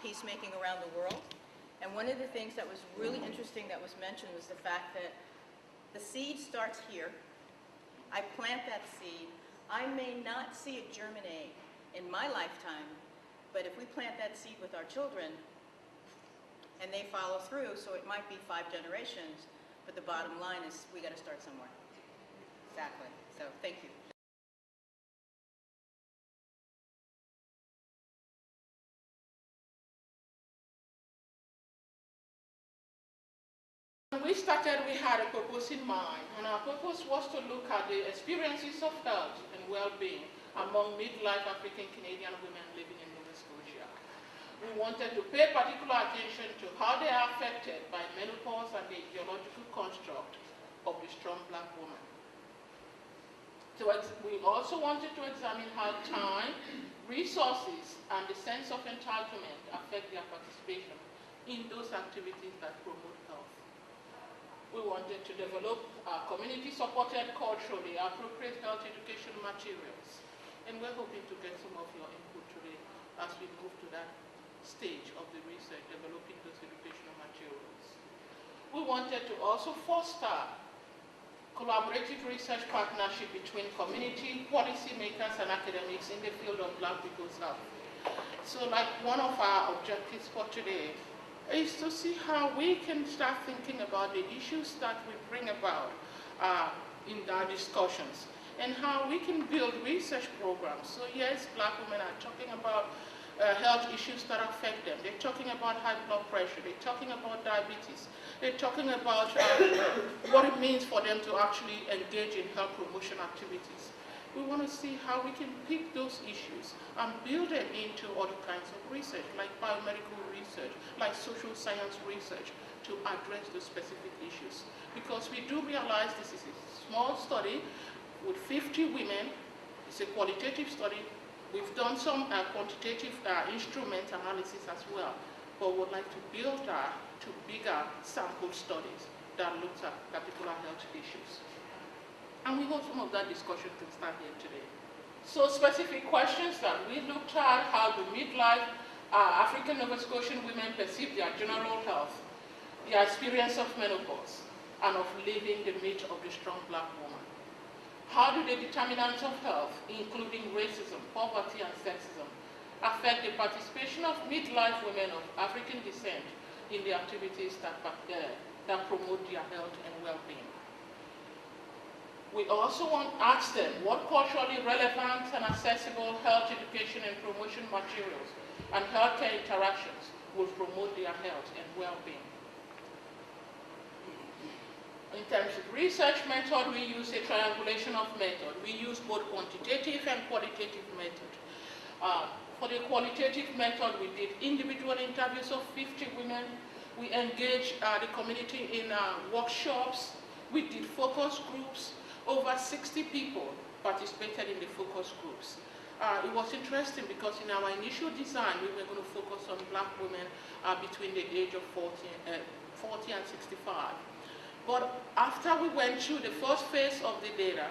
peacemaking around the world. And one of the things that was really interesting that was mentioned was the fact that the seed starts here. I plant that seed. I may not see it germinate in my lifetime, but if we plant that seed with our children and they follow through, so it might be 5 generations, but the bottom line is we got to start somewhere. Exactly. So thank you. When we started, we had a purpose in mind, and our purpose was to look at the experiences of health and well-being among midlife African Canadian women living in Nova Scotia. We wanted to pay particular attention to how they are affected by menopause and the ideological construct of the strong Black woman. So we also wanted to examine how time, resources, and the sense of entitlement affect their participation in those activities that promote health. We wanted to develop community-supported, culturally appropriate health education materials. And we're hoping to get some of your input today as we move to that stage of the research, developing those educational materials. We wanted to also foster collaborative research partnership between community, policymakers, and academics in the field of Black people's health. So like one of our objectives for today is to see how we can start thinking about the issues that we bring about in our discussions and how we can build research programs. So yes, Black women are talking about health issues that affect them. They're talking about high blood pressure. They're talking about diabetes. They're talking about what it means for them to actually engage in health promotion activities. We want to see how we can pick those issues and build them into other kinds of research, like biomedical research, like social science research, to address those specific issues. Because we do realize this is a small study with 50 women. It's a qualitative study. We've done some quantitative instrument analysis as well, but would like to build to bigger sample studies that look at particular health issues. And we hope some of that discussion can start here today. So specific questions that we looked at: how do midlife African Nova Scotian women perceive their general health, their experience of menopause, and of living the myth of the strong Black woman. How do the determinants of health, including racism, poverty, and sexism, affect the participation of midlife women of African descent in the activities that promote their health and well-being? We also want to ask them what culturally relevant and accessible health education and promotion materials and healthcare interactions will promote their health and well-being. In terms of research method, we use a triangulation of method. We use both quantitative and qualitative method. For the qualitative method, we did individual interviews of 50 women. We engaged the community in workshops. We did focus groups. Over 60 people participated in the focus groups. It was interesting because in our initial design, we were going to focus on Black women between the age of 40 and 65. But after we went through the first phase of the data,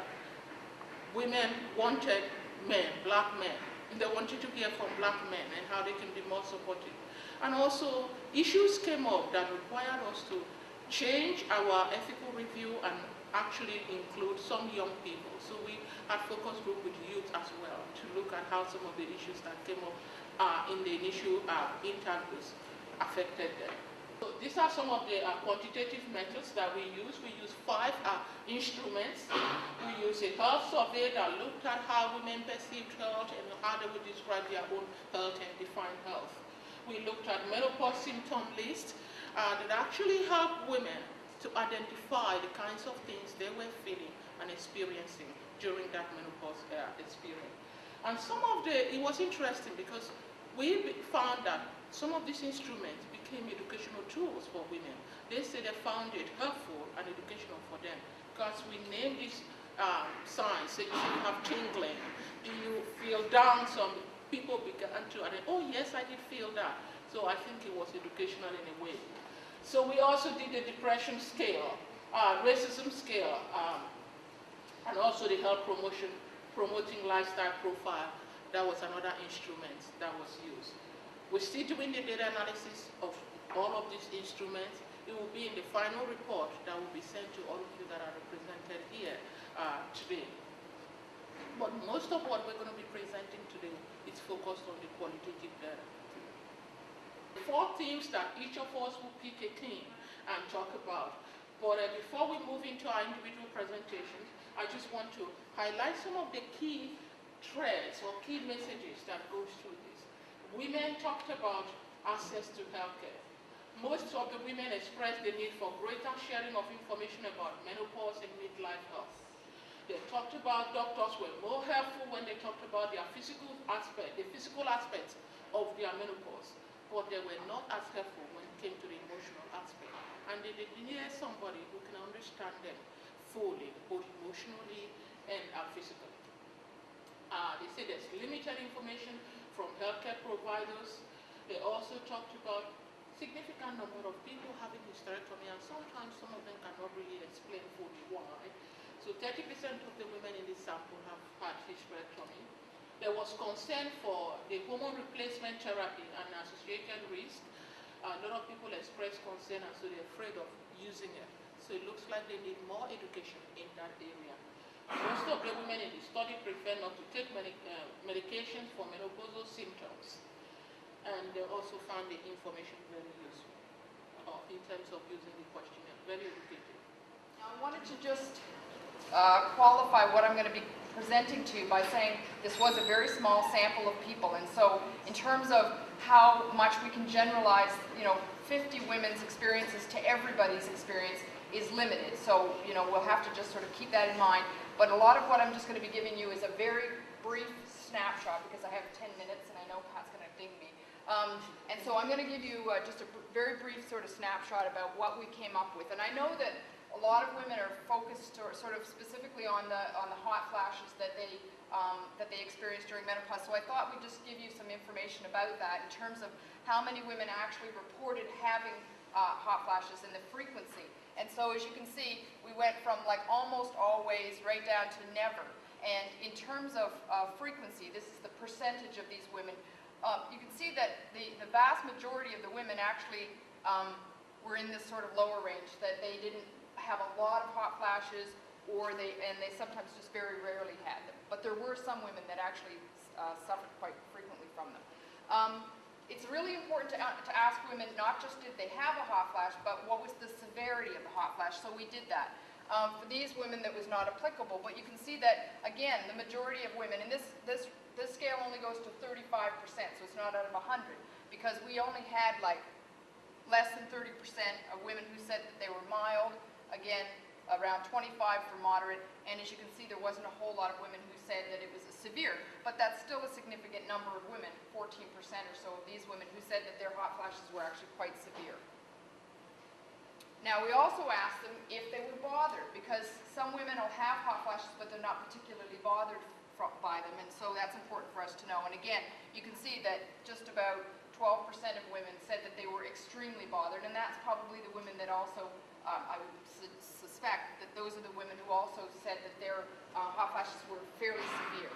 women wanted men, black men. They wanted to hear from black men and how they can be more supportive. And also, issues came up that required us to change our ethical review and actually include some young people. So we had focus group with youth as well to look at how some of the issues that came up in the initial interviews affected them. So these are some of the quantitative methods that we use. We use 5 instruments. We use a health survey that looked at how women perceived health and how they would describe their own health and define health. We looked at menopause symptom list that actually helped women to identify the kinds of things they were feeling and experiencing during that menopause experience. And it was interesting because we found that some of these instruments became educational tools for women. They said they found it helpful and educational for them because we named these signs. So you have tingling. Do you feel down? Some people began to, oh yes, I did feel that. So I think it was educational in a way. So we also did the depression scale, racism scale, and also the health promoting lifestyle profile. That was another instrument that was used. We're still doing the data analysis of all of these instruments. It will be in the final report that will be sent to all of you that are represented here today. But most of what we're going to be presenting today is focused on the qualitative data. 4 themes that each of us will pick a theme and talk about. But before we move into our individual presentations, I just want to highlight some of the key threads or key messages that goes through this. Women talked about access to healthcare. Most of the women expressed the need for greater sharing of information about menopause and midlife health. They talked about doctors were more helpful when they talked about their physical aspects of their menopause, but they were not as helpful when it came to the emotional aspect. And they needed somebody who can understand them fully, both emotionally and physically. They say there's limited information from healthcare providers. They also talked about significant number of people having hysterectomy, and sometimes some of them cannot really explain fully why. So 30% of the women in this sample have had hysterectomy. There was concern for the hormone replacement therapy and associated risk. A lot of people expressed concern, and so they're afraid of using it. So it looks like they need more education in that area. Most of the women in the study prefer not to take medications for menopausal symptoms. And they also found the information very useful in terms of using the questionnaire, very educative. Now I wanted to just qualify what I'm going to be presenting to you by saying this was a very small sample of people, and so in terms of how much we can generalize, 50 women's experiences to everybody's experience is limited. So, we'll have to just sort of keep that in mind. But a lot of what I'm just going to be giving you is a very brief snapshot because I have 10 minutes and I know Pat's going to ding me. And so I'm going to give you just a very brief sort of snapshot about what we came up with. And I know that a lot of women are focused sort of specifically on the hot flashes that they experience during menopause. So I thought we'd just give you some information about that in terms of how many women actually reported having hot flashes and the frequency. And so as you can see, we went from like almost always right down to never. And in terms of frequency, this is the percentage of these women. You can see that the vast majority of the women actually were in this sort of lower range, that they didn't have a lot of hot flashes, or they sometimes just very rarely had them. But there were some women that actually suffered quite frequently from them. It's really important to ask women not just did they have a hot flash, but what was the severity of the hot flash. So we did that. For these women, that was not applicable. But you can see that, again, the majority of women, and this scale only goes to 35%, so it's not out of 100, because we only had like less than 30% of women who said that they were mild, again, around 25 for moderate, and as you can see, there wasn't a whole lot of women who said that it was a severe, but that's still a significant number of women, 14% or so of these women who said that their hot flashes were actually quite severe. Now, we also asked them if they were bothered, because some women will have hot flashes, but they're not particularly bothered by them, and so that's important for us to know. And again, you can see that just about 12% of women said that they were extremely bothered, and that's probably the women that also, I would also said that their hot flashes were fairly severe.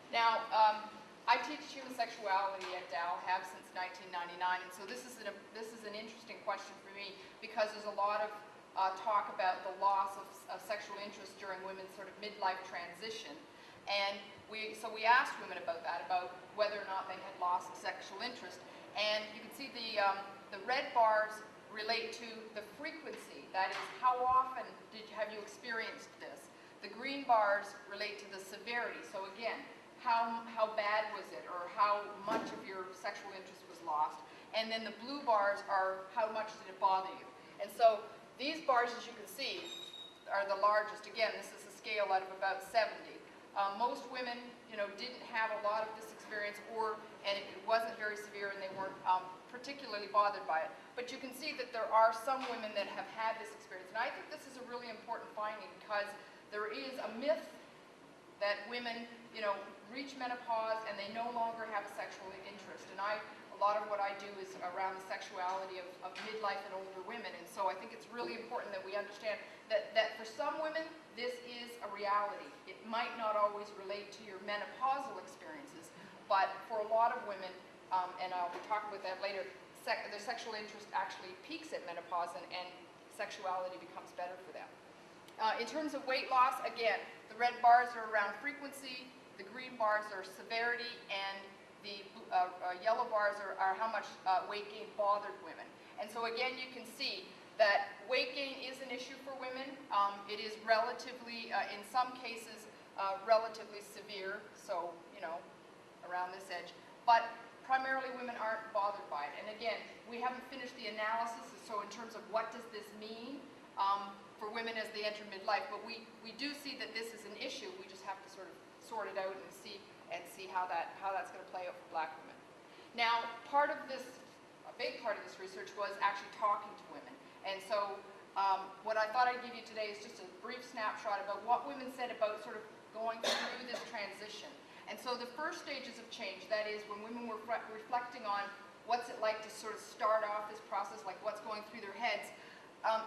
Now, I teach human sexuality at Dow, have since 1999, and so this is an interesting question for me because there's a lot of talk about the loss of sexual interest during women's sort of midlife transition, and so we asked women about that, about whether or not they had lost sexual interest, and you can see the red bars relate to the frequency, that is, how often have you experienced this? The green bars relate to the severity, so again, how bad was it, or how much of your sexual interest was lost. And then the blue bars are how much did it bother you. And so these bars, as you can see, are the largest. Again, this is a scale out of about 70. Most women, didn't have a lot of this experience, and it wasn't very severe, and they weren't particularly bothered by it. But you can see that there are some women that have had this experience. And I think this is a really important finding because there is a myth that women, reach menopause and they no longer have a sexual interest. And a lot of what I do is around the sexuality of midlife and older women. And so I think it's really important that we understand that for some women, this is a reality. It might not always relate to your menopausal experiences, but for a lot of women, and I'll talk about that later, their sexual interest actually peaks at menopause and sexuality becomes better for them. In terms of weight loss, again, the red bars are around frequency, the green bars are severity, and the yellow bars are how much weight gain bothered women. And so again, you can see that weight gain is an issue for women. It is relatively, in some cases, relatively severe, so, around this edge. But primarily women aren't bothered by it. And again, we haven't finished the analysis, so in terms of what does this mean for women as they enter midlife, but we do see that this is an issue. We just have to sort of sort it out and see how that's going to play out for black women. Now, a big part of this research was actually talking to women. And so what I thought I'd give you today is just a brief snapshot about what women said about sort of going through this transition. And so the first stages of change, that is when women were reflecting on what's it like to sort of start off this process, like what's going through their heads,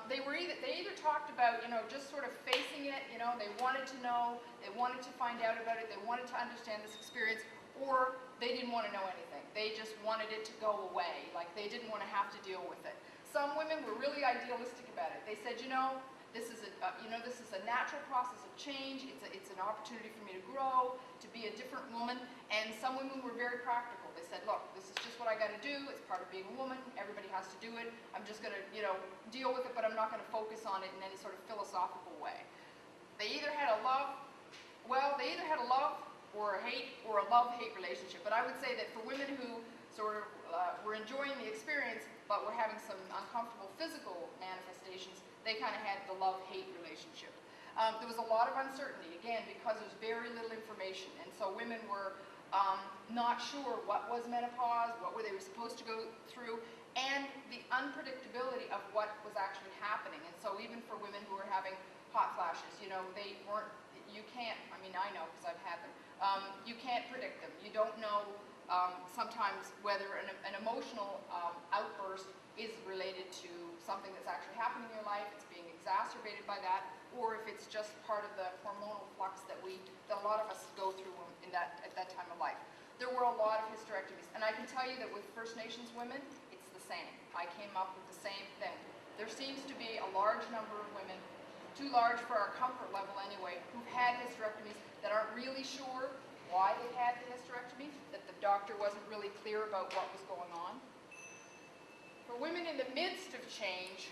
they either talked about, just sort of facing it, they wanted to know, they wanted to find out about it, they wanted to understand this experience, or they didn't want to know anything. They just wanted it to go away, like they didn't want to have to deal with it. Some women were really idealistic about it. They said, this is a natural process of change. It's an opportunity for me to grow, to be a different woman. And some women were very practical. They said, look, this is just what I got to do. It's part of being a woman. Everybody has to do it. I'm just going to, deal with it, but I'm not going to focus on it in any sort of philosophical way. They either had a love or a hate or a love-hate relationship. But I would say that for women who sort of were enjoying the experience, but were having some uncomfortable physical manifestations, they kind of had the love-hate relationship. There was a lot of uncertainty, again, because there's very little information. And so women were not sure what was menopause, what they were supposed to go through, and the unpredictability of what was actually happening. And so even for women who were having hot flashes, they weren't, I know because I've had them, you can't predict them. You don't know sometimes whether an emotional outburst is related to something that's actually happening in your life, it's being exacerbated by that, or if it's just part of the hormonal flux that a lot of us go through at that time of life. There were a lot of hysterectomies, and I can tell you that with First Nations women, it's the same. I came up with the same thing. There seems to be a large number of women, too large for our comfort level anyway, who've had hysterectomies that aren't really sure why they had the hysterectomy, that the doctor wasn't really clear about what was going on. For women in the midst of change,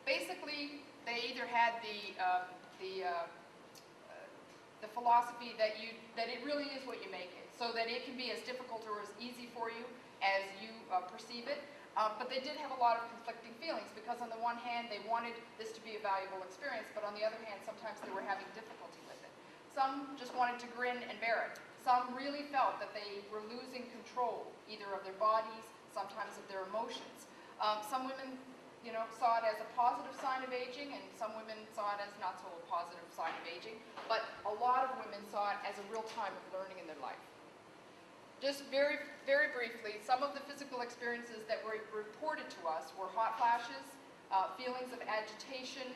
basically they either had the philosophy that it really is what you make it, so that it can be as difficult or as easy for you as you perceive it. But they did have a lot of conflicting feelings because on the one hand they wanted this to be a valuable experience, but on the other hand sometimes they were having difficulty with it. Some just wanted to grin and bear it. Some really felt that they were losing control, either of their bodies, sometimes of their emotions. Some women, saw it as a positive sign of aging, and some women saw it as not so a positive sign of aging. But a lot of women saw it as a real time of learning in their life. Just very, very briefly, some of the physical experiences that were reported to us were hot flashes, feelings of agitation,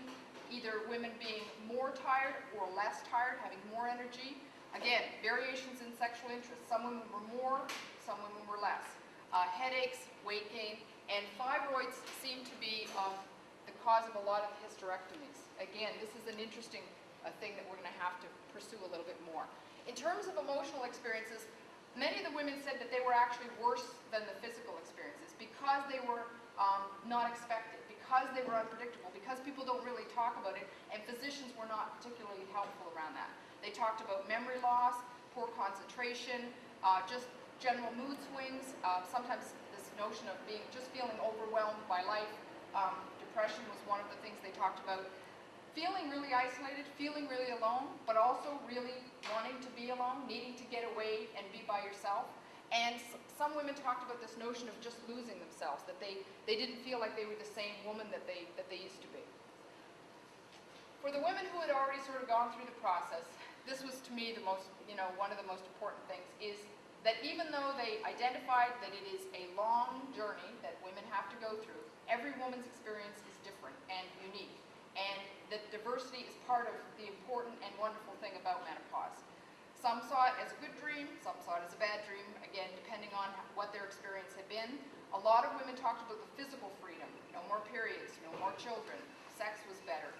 either women being more tired or less tired, having more energy. Again, variations in sexual interest. Some women were more, some women were less. Headaches, weight gain, and fibroids seem to be the cause of a lot of hysterectomies. Again, this is an interesting thing that we're going to have to pursue a little bit more. In terms of emotional experiences, many of the women said that they were actually worse than the physical experiences because they were not expected, because they were unpredictable, because people don't really talk about it, and physicians were not particularly helpful around that. They talked about memory loss, poor concentration, just general mood swings, sometimes this notion of just feeling overwhelmed by life. Depression was one of the things they talked about. Feeling really isolated, feeling really alone, but also really wanting to be alone, needing to get away and be by yourself. And some women talked about this notion of just losing themselves, that they didn't feel like they were the same woman that they used to be. For the women who had already sort of gone through the process, this was to me the most, one of the most important things, is that even though they identified that it is a long journey that women have to go through, every woman's experience is different and unique. And that diversity is part of the important and wonderful thing about menopause. Some saw it as a good dream, some saw it as a bad dream, again, depending on what their experience had been. A lot of women talked about the physical freedom, no more periods, no more children, sex was better.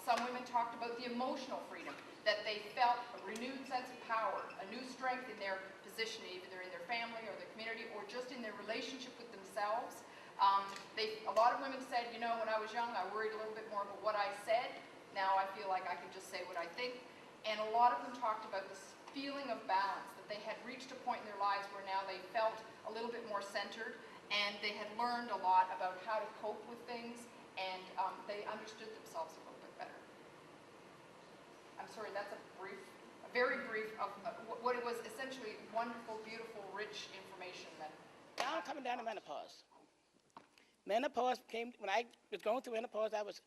Some women talked about the emotional freedom, that they felt a renewed sense of power, a new strength in their position, either in their family or their community, or just in their relationship with themselves. A lot of women said, when I was young, I worried a little bit more about what I said. Now I feel like I can just say what I think. And a lot of them talked about this feeling of balance, that they had reached a point in their lives where now they felt a little bit more centered, and they had learned a lot about how to cope with things, and they understood themselves a little bit better. I'm sorry, that's a very brief of what it was essentially wonderful, beautiful, rich information that. Now I'm coming down to menopause. Menopause came, when I was going through menopause, I was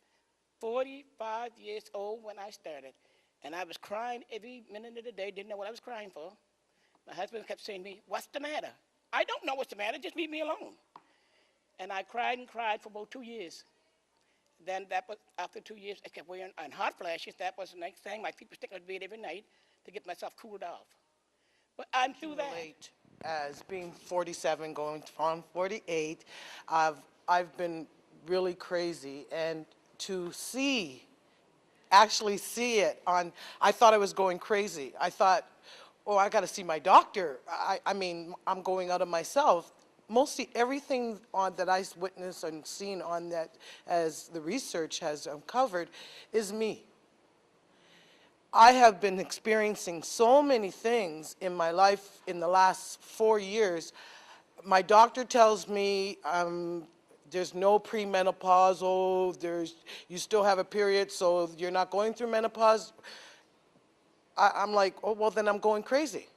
45 years old when I started. And I was crying every minute of the day, didn't know what I was crying for. My husband kept saying to me, "What's the matter?" "I don't know what's the matter, just leave me alone." And I cried and cried for about 2 years. Then that was, after 2 years, I kept wearing hot flashes. That was the next thing. My feet were sticking to the bed every night to get myself cooled off. But I'm through that. Relate as being 47, going on 48, I've been really crazy, and to actually see it I thought I was going crazy. I thought, oh, I got to see my doctor. I mean, I'm going out of myself. Mostly everything that I witnessed and seen on that, as the research has uncovered, is me. I have been experiencing so many things in my life in the last 4 years. My doctor tells me there's no premenopausal, you still have a period, so you're not going through menopause. I'm like, oh, well, then I'm going crazy.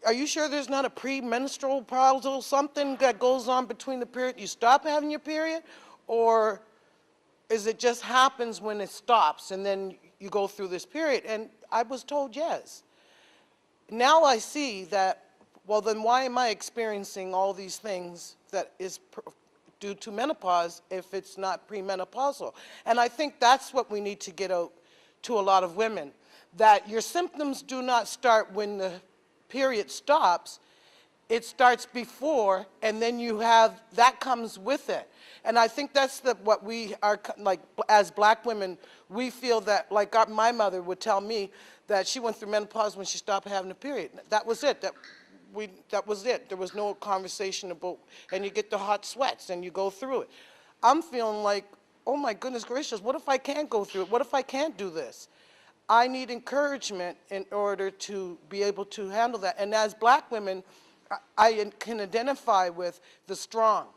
Are you sure there's not a premenstrual pausal, something that goes on between the period you stop having your period? Or is it just happens when it stops and then you go through this period? And I was told yes. Now I see that, well, then why am I experiencing all these things that is due to menopause if it's not premenopausal? And I think that's what we need to get out to a lot of women, that your symptoms do not start when the period stops. It starts before, and then you have, that comes with it. And I think that's what we are, like, as black women, we feel that, like my mother would tell me that she went through menopause when she stopped having a period. That was it. That was it. There was no conversation about, and you get the hot sweats and you go through it. I'm feeling like, oh my goodness gracious, what if I can't go through it? What if I can't do this? I need encouragement in order to be able to handle that. And as black women, I can identify with the strong.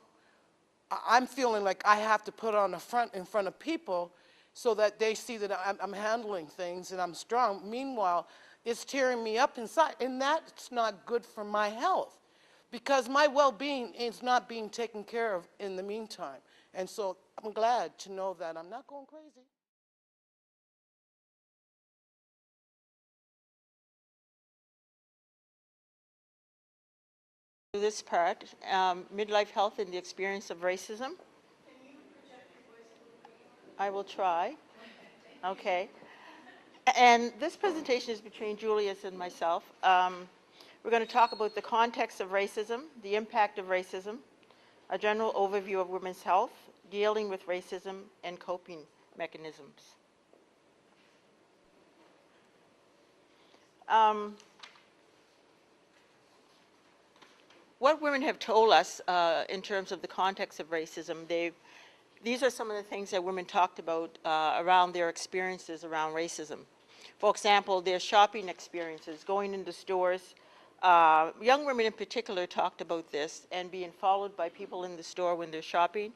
I'm feeling like I have to put on a front in front of people so that they see that I'm handling things and I'm strong. Meanwhile, it's tearing me up inside, and that's not good for my health, because my well-being is not being taken care of in the meantime. And so I'm glad to know that I'm not going crazy. This part, midlife health and the experience of racism. I will try. Okay. And this presentation is between Julius and myself. We're going to talk about the context of racism, the impact of racism, a general overview of women's health, dealing with racism, and coping mechanisms. What women have told us in terms of the context of racism, these are some of the things that women talked about around their experiences around racism. For example, their shopping experiences, going into stores. Young women in particular talked about this and being followed by people in the store when they're shopping.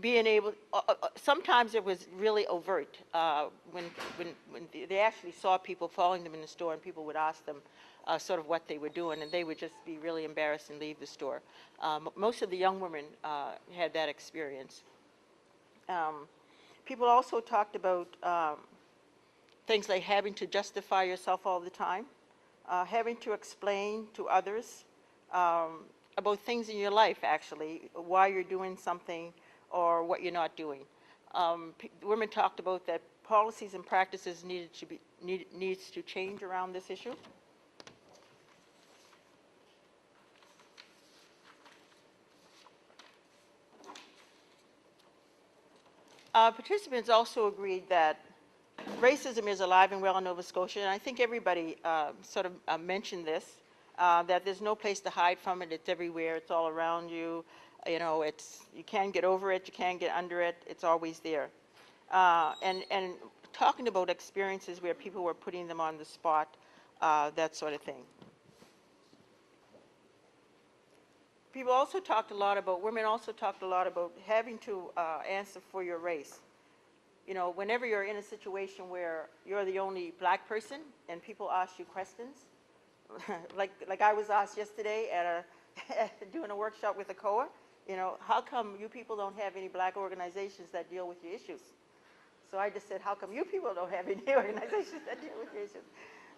Being able, sometimes it was really overt when they actually saw people following them in the store and people would ask them sort of what they were doing and they would just be really embarrassed and leave the store. Most of the young women had that experience. People also talked about things like having to justify yourself all the time, having to explain to others about things in your life, actually, why you're doing something or what you're not doing. Women talked about that policies and practices needs to change around this issue. Participants also agreed that racism is alive and well in Nova Scotia, and I think everybody sort of mentioned this, that there's no place to hide from it. It's everywhere. It's all around you. You know, you can't get over it. You can't get under it. It's always there. And talking about experiences where people were putting them on the spot, that sort of thing. People also talked a lot about, women also talked a lot about having to answer for your race. You know, whenever you're in a situation where you're the only black person and people ask you questions, like I was asked yesterday at doing a workshop with a COA, you know, how come you people don't have any black organizations that deal with your issues? So I just said, how come you people don't have any organizations that deal with your issues?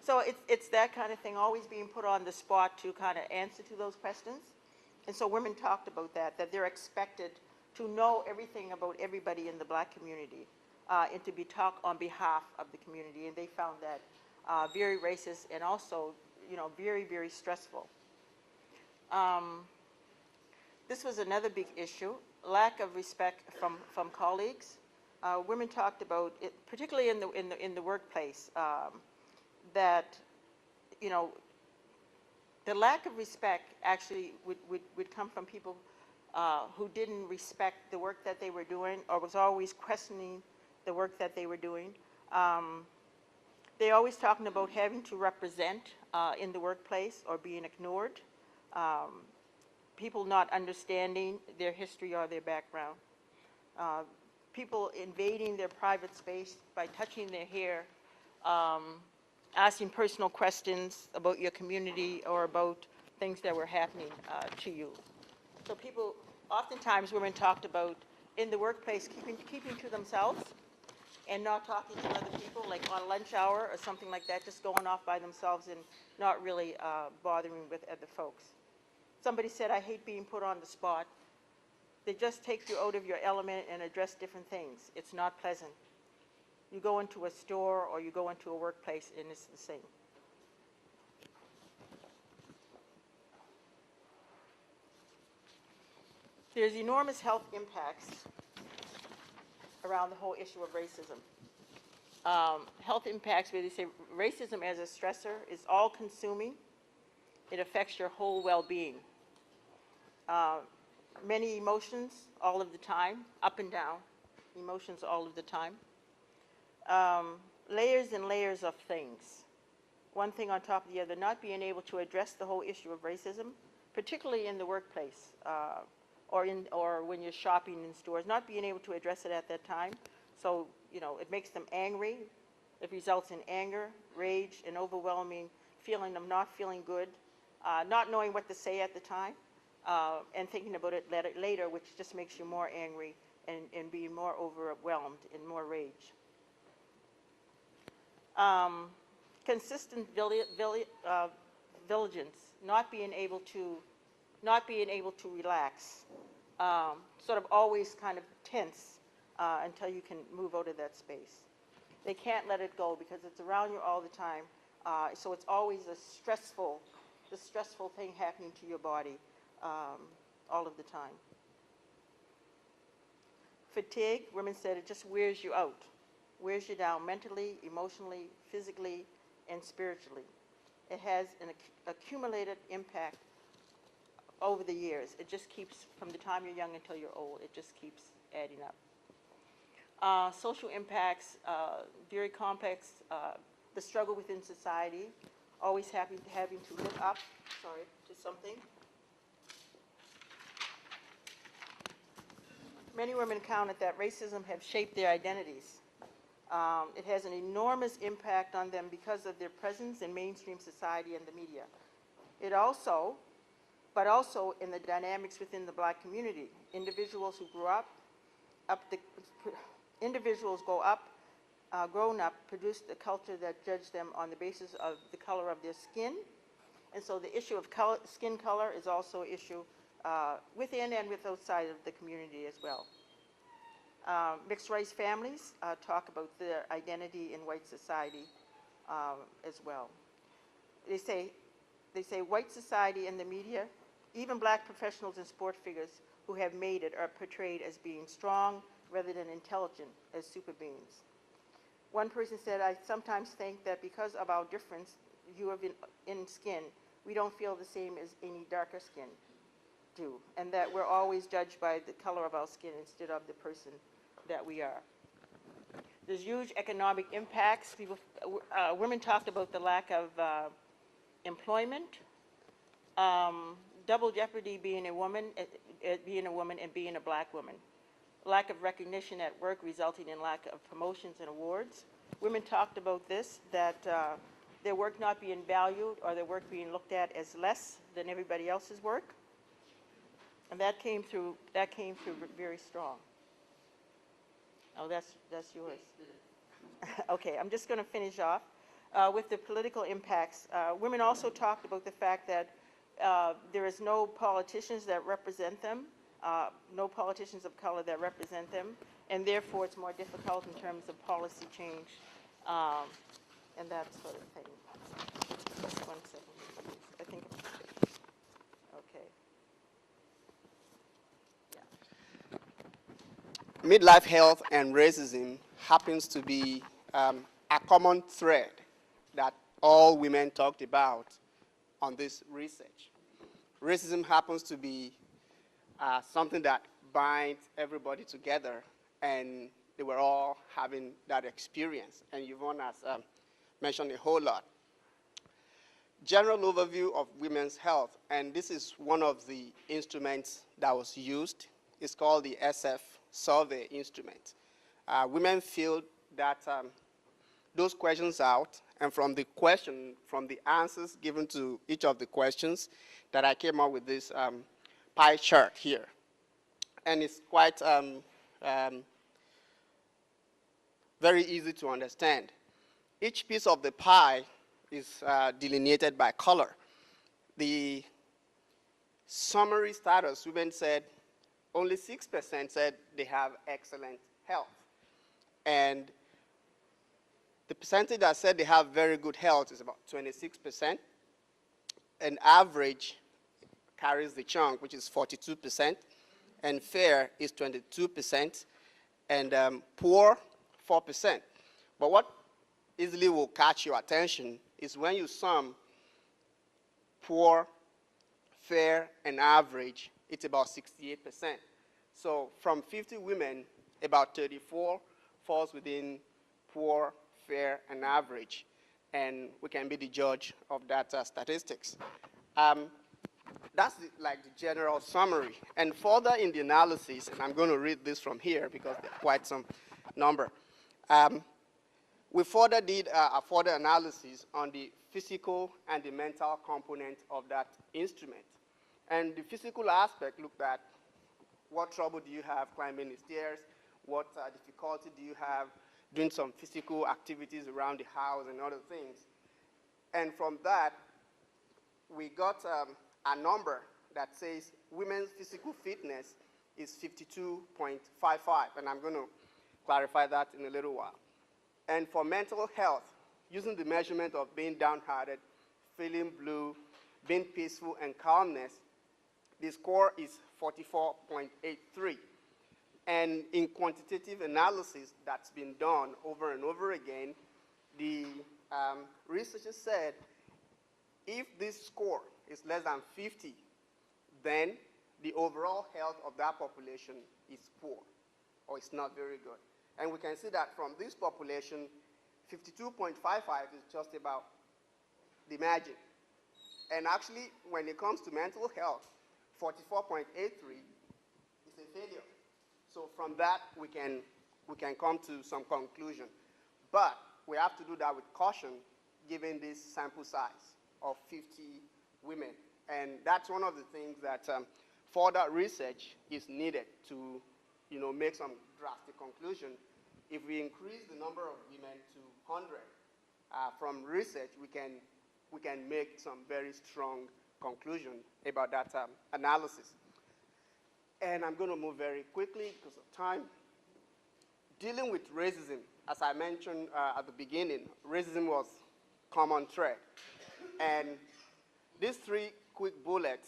So it's that kind of thing, always being put on the spot to kind of answer to those questions. And so women talked about that they're expected to know everything about everybody in the black community and to be talked on behalf of the community. And they found that very racist and also, you know, very, very stressful. This was another big issue, lack of respect from colleagues. Women talked about it, particularly in the workplace, that, you know, the lack of respect actually would come from people who didn't respect the work that they were doing or was always questioning the work that they were doing. They're always talking about having to represent in the workplace or being ignored. People not understanding their history or their background. People invading their private space by touching their hair, asking personal questions about your community or about things that were happening to you. So people, oftentimes women talked about in the workplace keeping to themselves and not talking to other people, like on lunch hour or something like that, just going off by themselves and not really bothering with other folks. Somebody said, I hate being put on the spot. They just take you out of your element and address different things. It's not pleasant. You go into a store or you go into a workplace and it's the same. There's enormous health impacts around the whole issue of racism. Health impacts where they say racism as a stressor is all-consuming. It affects your whole well-being. Many emotions all of the time, up and down, emotions all of the time. Layers and layers of things, one thing on top of the other, not being able to address the whole issue of racism, particularly in the workplace or when you're shopping in stores, not being able to address it at that time. So, you know, it makes them angry. It results in anger, rage, and overwhelming feeling of not feeling good, not knowing what to say at the time, and thinking about it later, which just makes you more angry and being more overwhelmed and more rage. Consistent vigilance, not being able to relax, sort of always kind of tense, until you can move out of that space. They can't let it go because it's around you all the time. So it's always the stressful thing happening to your body all of the time. Fatigue, women said, it just wears you out, wears you down mentally, emotionally, physically, and spiritually. It has an accumulated impact over the years. It just keeps, from the time you're young until you're old, it just keeps adding up. Social impacts, very complex, the struggle within society, always having to look up, to something. Many women counted that racism have shaped their identities. It has an enormous impact on them because of their presence in mainstream society and the media. But also in the dynamics within the black community. Individuals who grew up, grown up, produced a culture that judged them on the basis of the color of their skin. And so the issue of skin color is also an issue within and outside of the community as well. Mixed race families talk about their identity in white society as well. They say white society and the media, even black professionals and sport figures who have made it are portrayed as being strong rather than intelligent, as super beings. One person said, I sometimes think that because of our difference, you have in skin, we don't feel the same as any darker skin do, and that we're always judged by the color of our skin instead of the person that we are. There's huge economic impacts. Women talked about the lack of employment, double jeopardy being a woman and being a black woman. Lack of recognition at work resulting in lack of promotions and awards. Women talked about this, that their work not being valued or their work being looked at as less than everybody else's work. And that came through very strong. Oh, that's yours. Okay, I'm just going to finish off with the political impacts. Women also talked about the fact that there is no politicians that represent them, no politicians of color that represent them, and therefore it's more difficult in terms of policy change and that sort of thing. Just 1 second, please. I think, okay. Midlife health and racism happens to be a common thread that all women talked about on this research. Racism happens to be something that binds everybody together, and they were all having that experience, and Yvonne has mentioned a whole lot. General overview of women's health, and this is one of the instruments that was used. It's called the SF survey instrument. Women filled those questions out, and from the answers given to each of the questions, that I came up with this pie chart here. And it's quite very easy to understand. Each piece of the pie is delineated by color. The summary status, women said only 6% said they have excellent health. And the percentage that said they have very good health is about 26%. And average carries the chunk, which is 42%. And fair is 22%. And poor, 4%. But what easily will catch your attention is when you sum poor, fair, and average, it's about 68%. So from 50 women, about 34 falls within poor, fair, and average. And we can be the judge of that statistics. That's like the general summary. And further in the analysis, and I'm going to read this from here because there are quite some number. We further did a further analysis on the physical and the mental component of that instrument. And the physical aspect looked at what trouble do you have climbing the stairs, what difficulty do you have doing some physical activities around the house and other things. And from that, we got a number that says women's physical fitness is 52.55, and I'm going to clarify that in a little while. And for mental health, using the measurement of being downhearted, feeling blue, being peaceful, and calmness, the score is 44.83. And in quantitative analysis that's been done over and over again, the researchers said if this score is less than 50, then the overall health of that population is poor, or it's not very good. And we can see that from this population, 52.55 is just about the margin. And actually, when it comes to mental health, 44.83 is a failure. So from that, we can come to some conclusion. But we have to do that with caution, given this sample size of 50 women. And that's one of the things that further research is needed to make some drastic conclusion. If we increase the number of women to 100, from research, we can make some very strong conclusion about that analysis. And I'm going to move very quickly because of time. Dealing with racism, as I mentioned at the beginning, racism was common thread. And these 3 quick bullets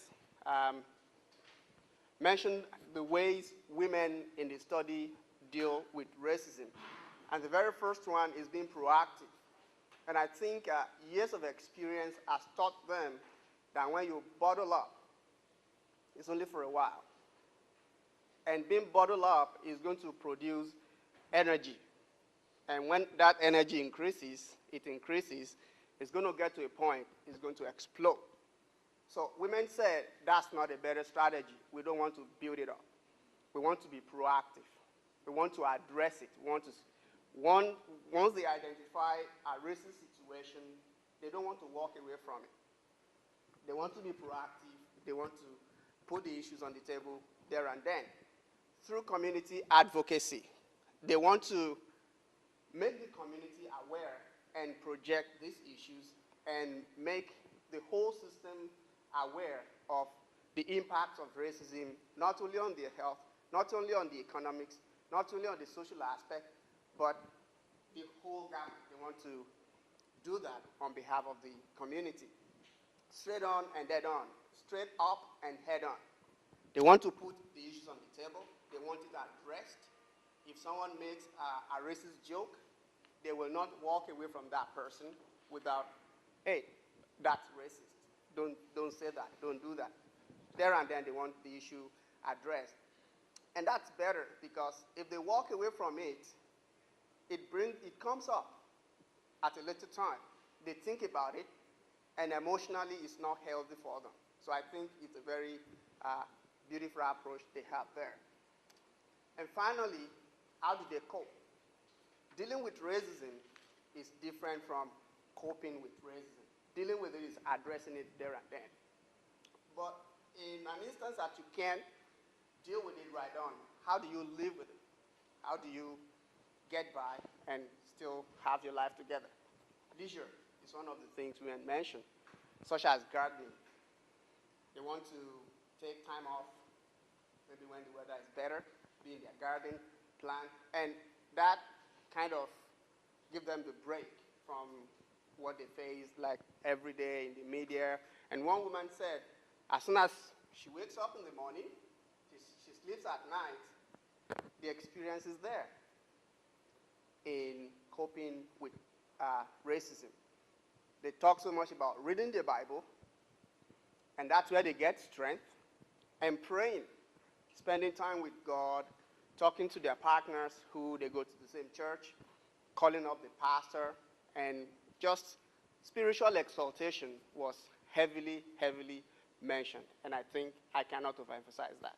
mention the ways women in the study deal with racism. And the very first one is being proactive. And I think years of experience has taught them that when you bottle up, it's only for a while. And being bottled up is going to produce energy. And when that energy increases, it's going to get to a point, it's going to explode. So women said, that's not a better strategy. We don't want to build it up. We want to be proactive. We want to address it. Once they identify a racist situation, they don't want to walk away from it. They want to be proactive. They want to put the issues on the table there and then. Through community advocacy, they want to make the community aware and project these issues and make the whole system aware of the impacts of racism, not only on their health, not only on the economics, not only on the social aspect, but the whole gamut. They want to do that on behalf of the community. Straight on and dead on, straight up and head on. They want to put the issues on the table. They want it addressed. If someone makes a racist joke, they will not walk away from that person without, hey, that's racist. Don't say that. Don't do that. There and then they want the issue addressed. And that's better because if they walk away from it, it comes up at a later time. They think about it, and emotionally it's not healthy for them. So I think it's a very beautiful approach they have there. And finally, how do they cope? Dealing with racism is different from coping with racism. Dealing with it is addressing it there and then. But in an instance that you can't deal with it right on, how do you live with it? How do you get by and still have your life together? Leisure is one of the things we mentioned, such as gardening. They want to take time off, maybe when the weather is better, be in their garden, plant, and that kind of give them the break from what they face like every day in the media. And one woman said, as soon as she wakes up in the morning, she sleeps at night, the experience is there in coping with racism. They talk so much about reading the Bible, and that's where they get strength, and praying, spending time with God, talking to their partners who they go to the same church, calling up the pastor, and just spiritual exaltation was heavily, heavily mentioned. And I think I cannot overemphasize that.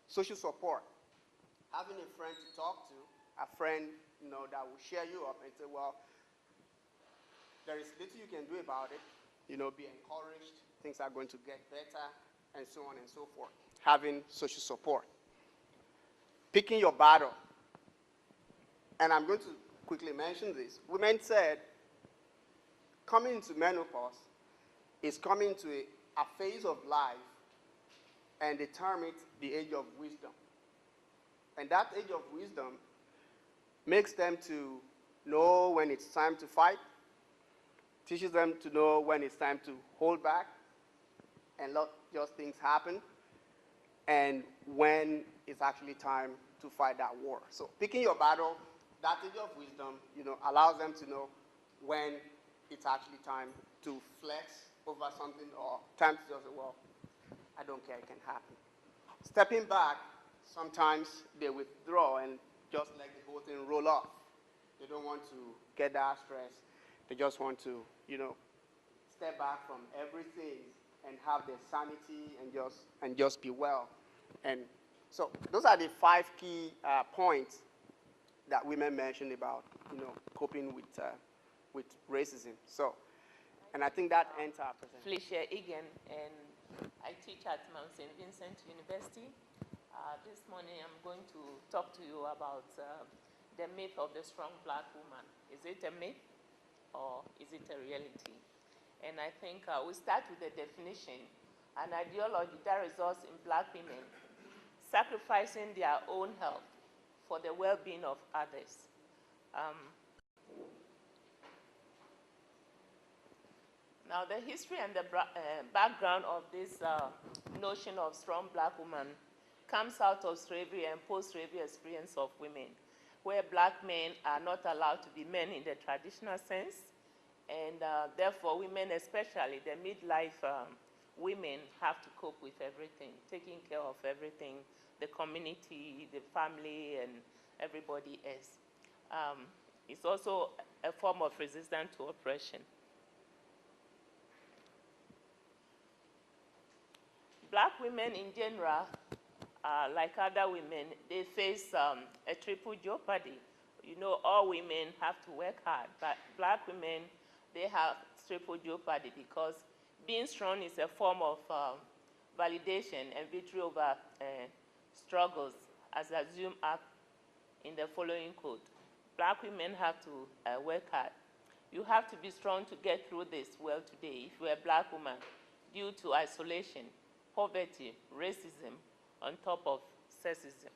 Social support. Having a friend to talk to, a friend that will cheer you up and say, well, there is little you can do about it. Be encouraged. Things are going to get better, and so on and so forth. Having social support. Picking your battle. And I'm going to quickly mention this. Women said coming into menopause is coming to a phase of life, and they term it the age of wisdom. And that age of wisdom makes them to know when it's time to fight, teaches them to know when it's time to hold back and let just things happen, and when it's actually time to fight that war. So picking your battle, that age of wisdom, allows them to know when it's actually time to flex over something or time to just say, well, I don't care, it can happen. Stepping back, sometimes they withdraw and just let the whole thing roll off. They don't want to get that stress. They just want to, step back from everything and have their sanity and just be well. And so those are the 5 key points that women mentioned about, coping with racism. So, and I think that ends our presentation. Felicia Egan, and I teach at Mount St. Vincent University. This morning I'm going to talk to you about the myth of the strong black woman. Is it a myth or is it a reality? And I think we start with the definition, an ideology that results in black women sacrificing their own health for the well-being of others. Now, the history and the background of this notion of strong black woman comes out of slavery and post-slavery experience of women, where black men are not allowed to be men in the traditional sense, and therefore women, especially the midlife women, have to cope with everything, taking care of everything, the community, the family, and everybody else. It's also a form of resistance to oppression. Black women in general, like other women, they face a triple jeopardy. All women have to work hard, but black women, they have triple jeopardy because being strong is a form of validation and victory over struggles, as assumed up in the following quote. Black women have to work hard. You have to be strong to get through this world today if you're a black woman, due to isolation, poverty, racism, on top of sexism.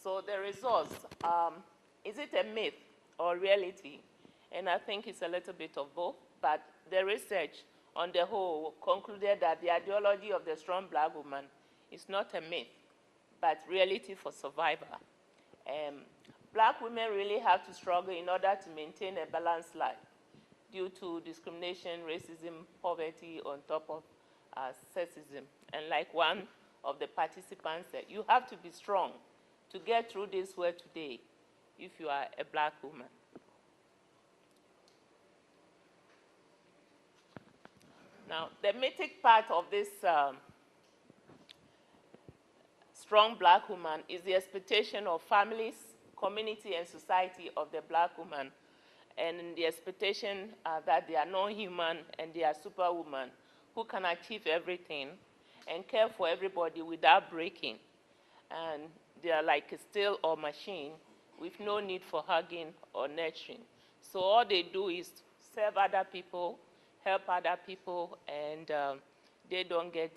So the results, is it a myth or reality? And I think it's a little bit of both, but the research on the whole concluded that the ideology of the strong black woman is not a myth, but reality for survival. Black women really have to struggle in order to maintain a balanced life due to discrimination, racism, poverty, on top of sexism. And like one of the participants said, you have to be strong to get through this world today if you are a black woman. Now, the mythic part of this strong black woman is the expectation of families, community, and society of the black woman, and the expectation that they are non-human and they are superwoman who can achieve everything and care for everybody without breaking. And they are like a steel or machine with no need for hugging or nurturing. So all they do is serve other people, help other people, and they don't get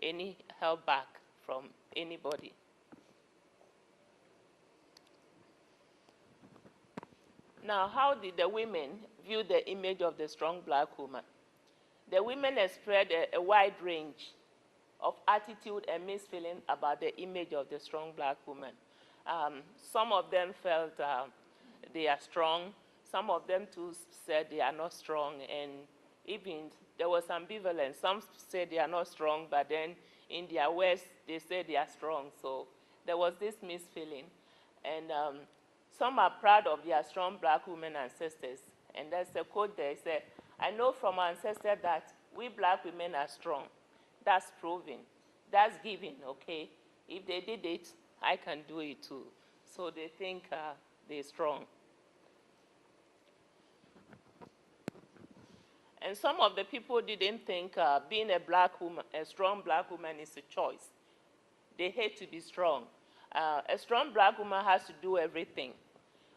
any help back from anybody. Now, how did the women view the image of the strong black woman? The women spread a wide range of attitude and mixed feeling about the image of the strong black woman. Some of them felt they are strong. Some of them too said they are not strong, and even there was ambivalence. Some said they are not strong, but then in their words, they said they are strong. So there was this mixed feeling. And some are proud of their strong black women ancestors. And there's a quote there, it said, I know from our ancestors that we black women are strong. That's proven. That's given, okay? If they did it, I can do it too. So they think they're strong. And some of the people didn't think being a black woman, a strong black woman, is a choice. They hate to be strong. A strong black woman has to do everything.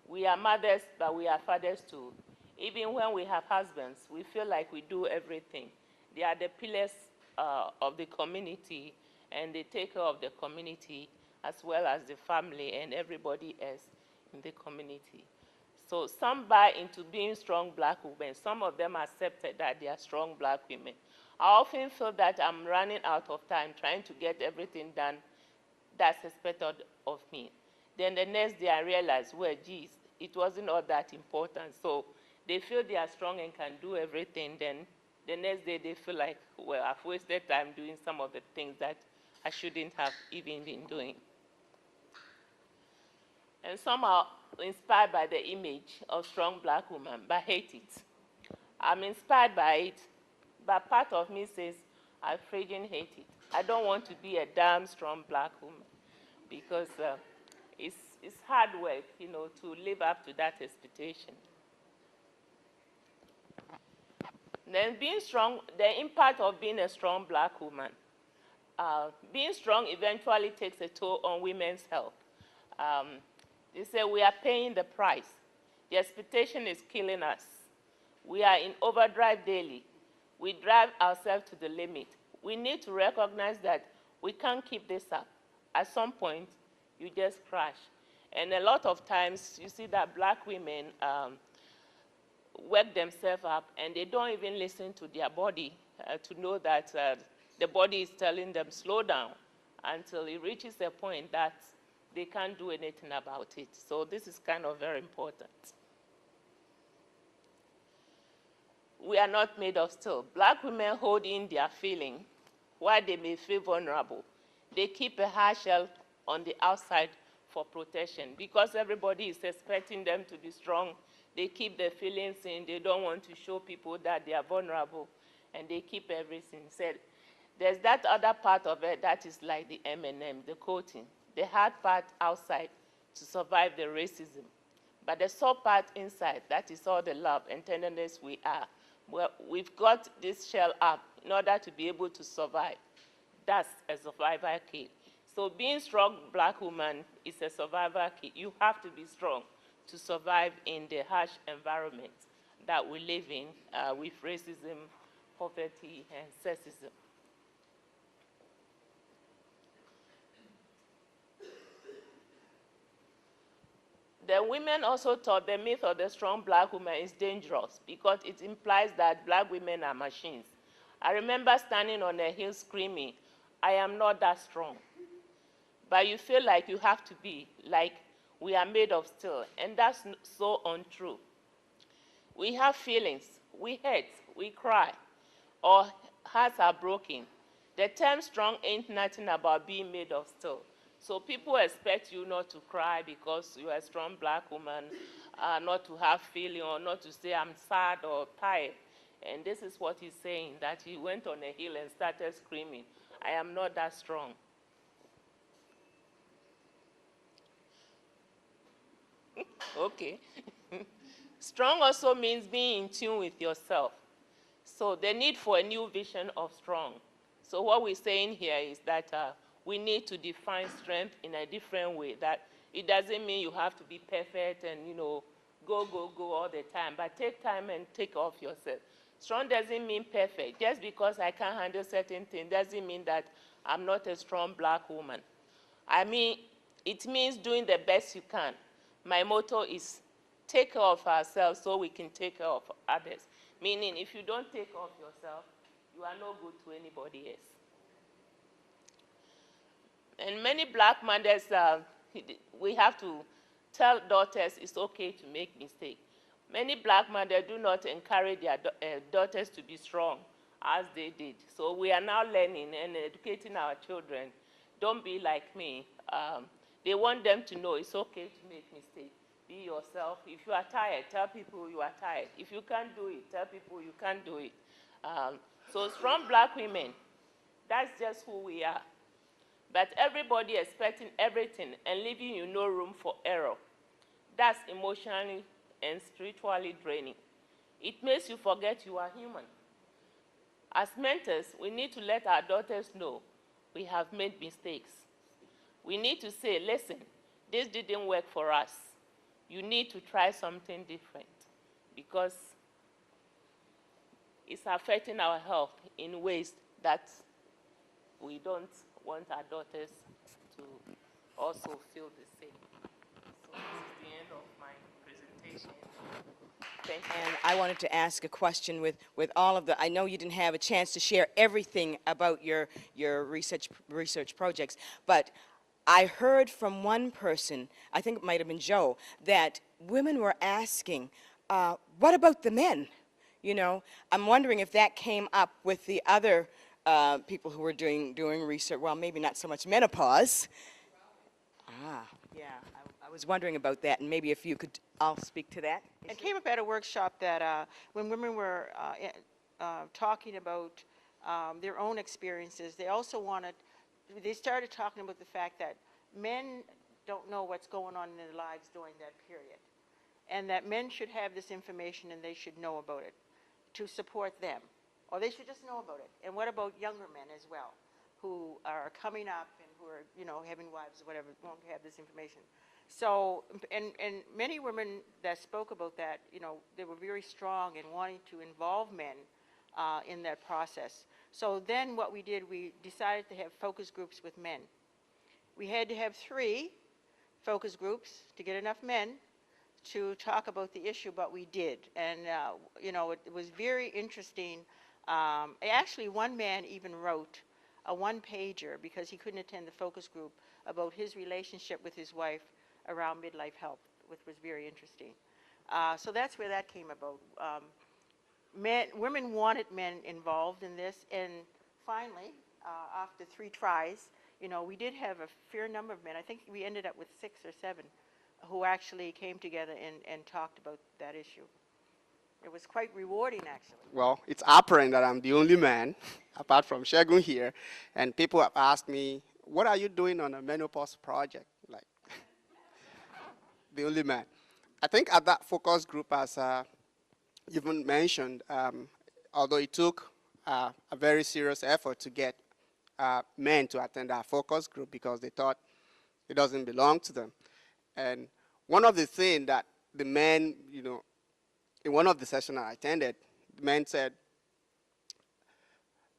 We are mothers, but we are fathers too. Even when we have husbands, we feel like we do everything. They are the pillars of the community, and they take care of the community as well as the family and everybody else in the community. So some buy into being strong black women. Some of them accepted that they are strong black women. I often feel that I'm running out of time trying to get everything done that's expected of me. Then the next day I realized, well, geez, it wasn't all that important. So they feel they are strong and can do everything. Then the next day they feel like, well, I've wasted time doing some of the things that I shouldn't have even been doing. And some are inspired by the image of strong black woman, but hate it. I'm inspired by it, but part of me says, I freaking hate it. I don't want to be a damn strong black woman because it's hard work, to live up to that expectation. Then being strong, the impact of being a strong black woman. Being strong eventually takes a toll on women's health. They say we are paying the price. The expectation is killing us. We are in overdrive daily. We drive ourselves to the limit. We need to recognize that we can't keep this up. At some point, you just crash. And a lot of times, you see that black women work themselves up, and they don't even listen to their body to know that the body is telling them slow down until it reaches a point that they can't do anything about it. So this is kind of very important. We are not made of steel. Black women hold in their feeling while they may feel vulnerable. They keep a hard shell on the outside for protection. Because everybody is expecting them to be strong, they keep their feelings in. They don't want to show people that they are vulnerable, and they keep everything said. There's that other part of it that is like the M&M, the coating, the hard part outside to survive the racism. But the soft part inside, that is all the love and tenderness we are. Well, we've got this shell up in order to be able to survive. That's a survival kit. So being strong black woman is a survival kit. You have to be strong to survive in the harsh environment that we live in with racism, poverty, and sexism. The women also thought the myth of the strong black woman is dangerous because it implies that black women are machines. I remember standing on a hill screaming, I am not that strong. But you feel like you have to be, like we are made of steel, and that's so untrue. We have feelings, we hurt, we cry, our hearts are broken. The term strong ain't nothing about being made of steel. So people expect you not to cry because you are a strong black woman, not to have feeling, or not to say I'm sad or tired. And this is what he's saying, that he went on a hill and started screaming, I am not that strong. Okay. Strong also means being in tune with yourself. So the need for a new vision of strong. So what we're saying here is that we need to define strength in a different way. That it doesn't mean you have to be perfect and, go all the time. But take time and take off yourself. Strong doesn't mean perfect. Just because I can't handle certain things doesn't mean that I'm not a strong black woman. I mean, it means doing the best you can. My motto is take care of ourselves so we can take care of others. Meaning, if you don't take care of yourself, you are no good to anybody else. And many black mothers, we have to tell daughters it's okay to make mistakes. Many black mothers do not encourage their daughters to be strong as they did. So we are now learning and educating our children. Don't be like me. They want them to know it's okay to make mistakes. Be yourself. If you are tired, tell people you are tired. If you can't do it, tell people you can't do it. So strong black women, that's just who we are. But everybody expecting everything and leaving you no room for error. That's emotionally and spiritually draining. It makes you forget you are human. As mentors, we need to let our daughters know we have made mistakes. We need to say, listen, this didn't work for us. You need to try something different because it's affecting our health in ways that we don't want our daughters to also feel the same. So this is the end of my presentation. Thank you. And I wanted to ask a question with all of the, I know you didn't have a chance to share everything about your research projects, but I heard from one person, I think it might have been Joe, that women were asking, what about the men? You know, I'm wondering if that came up with the other people who were doing research, well, maybe not so much menopause. Ah, yeah, I was wondering about that, and maybe if you could all speak to that. It came up at a workshop that when women were talking about their own experiences, they also wanted, they started talking about the fact that men don't know what's going on in their lives during that period, and that men should have this information and they should know about it to support them, or they should just know about it. And what about younger men as well, who are coming up and who are, you know, having wives or whatever, won't have this information. So, and many women that spoke about that, you know, they were very strong in wanting to involve men in that process. So then what we did, we decided to have focus groups with men. We had to have 3 focus groups to get enough men to talk about the issue, but we did. And, you know, it was very interesting. Actually, one man even wrote a 1-pager because he couldn't attend the focus group about his relationship with his wife around midlife health, which was very interesting. So that's where that came about. Women wanted men involved in this, and finally, after 3 tries, you know, we did have a fair number of men. I think we ended up with 6 or 7 who actually came together and talked about that issue. It was quite rewarding, actually. Well, it's apparent that I'm the only man, apart from Shegun here, and people have asked me, what are you doing on a menopause project? Like, the only man. I think at that focus group, as even mentioned, although it took a very serious effort to get men to attend our focus group because they thought it doesn't belong to them. And one of the things that the men, you know, in one of the sessions I attended, the men said,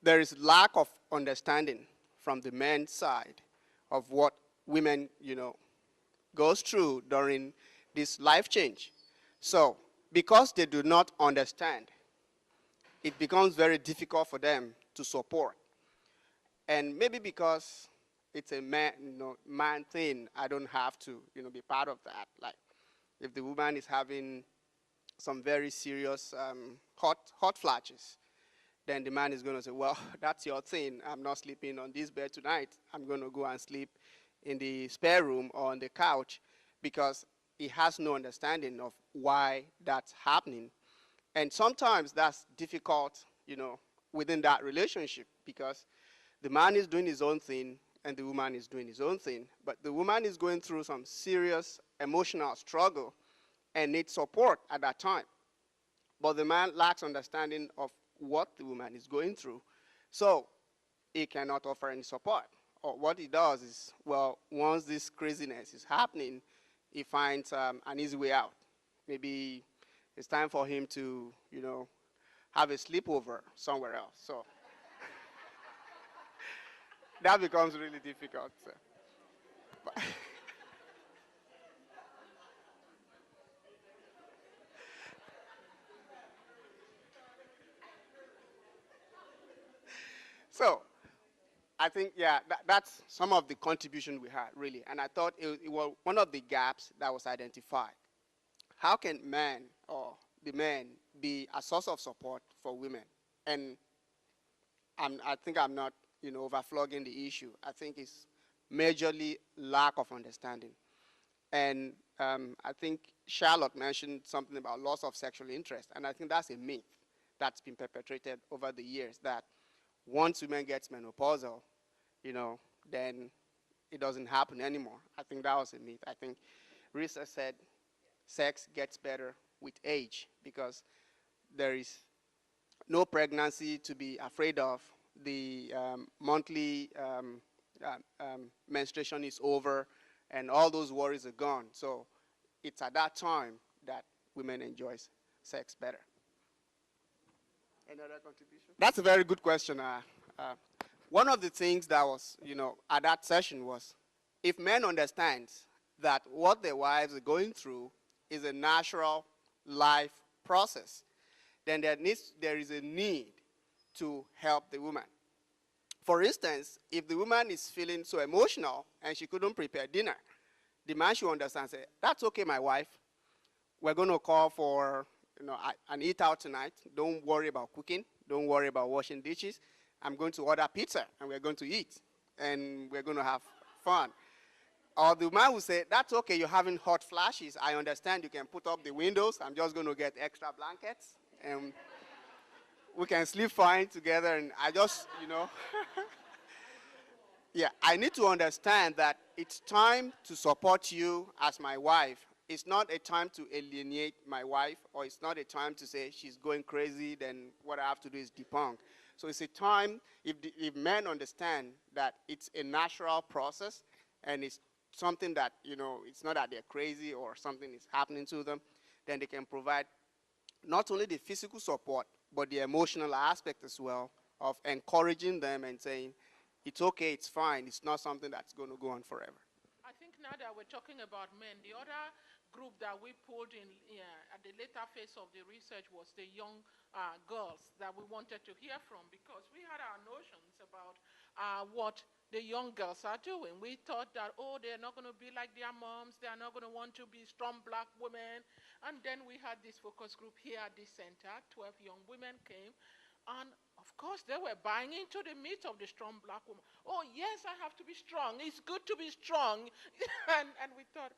there is lack of understanding from the men's side of what women, you know, goes through during this life change. So, because they do not understand, it becomes very difficult for them to support. And maybe because it's a man, you know, man thing, I don't have to, you know, be part of that. Like, if the woman is having some very serious hot flashes, then the man is going to say, well, that's your thing. I'm not sleeping on this bed tonight. I'm going to go and sleep in the spare room or on the couch, because he has no understanding of why that's happening. And sometimes that's difficult, you know, within that relationship, because the man is doing his own thing and the woman is doing his own thing. But the woman is going through some serious emotional struggle and needs support at that time. But the man lacks understanding of what the woman is going through. So he cannot offer any support. Or what he does is, well, once this craziness is happening, he finds an easy way out. Maybe it's time for him to, you know, have a sleepover somewhere else. So that becomes really difficult. So. So I think, yeah, that's some of the contribution we had, really. And I thought it was one of the gaps that was identified. How can men, or the men, be a source of support for women? And I think I'm not, you know, overflogging the issue. I think it's majorly lack of understanding. And I think Charlotte mentioned something about loss of sexual interest, and I think that's a myth that's been perpetrated over the years, that once women get menopausal, you know, then it doesn't happen anymore. I think that was a myth. I think research said sex gets better with age because there is no pregnancy to be afraid of. The monthly menstruation is over, and all those worries are gone. So it's at that time that women enjoy sex better. Any other contribution? That's a very good question. One of the things that was, at that session was, if men understand that what their wives are going through is a natural life process, then there is a need to help the woman. For instance, if the woman is feeling so emotional and she couldn't prepare dinner, the man should understand, say, that's okay, my wife. We're going to call for an eat out tonight. Don't worry about cooking. Don't worry about washing dishes. I'm going to order pizza, and we're going to eat, and we're going to have fun. Or the man will say, that's okay, you're having hot flashes. I understand you can put up the windows. I'm just going to get extra blankets, and we can sleep fine together, and I just, Yeah, I need to understand that it's time to support you as my wife. It's not a time to alienate my wife, or it's not a time to say she's going crazy, then what I have to do is debunk. So it's a time, if men understand that it's a natural process, and it's something that, it's not that they're crazy or something is happening to them, then they can provide not only the physical support, but the emotional aspect as well of encouraging them and saying, it's okay, it's fine, it's not something that's going to go on forever. I think now that we're talking about men, the other group that we pulled in at the later phase of the research was the young girls that we wanted to hear from, because we had our notions about what the young girls are doing. We thought that, they're not going to be like their moms, they're not going to want to be strong black women. And then we had this focus group here at the center. 12 young women came. And of course, they were buying into the myth of the strong black woman. Oh, yes, I have to be strong. It's good to be strong. and we thought,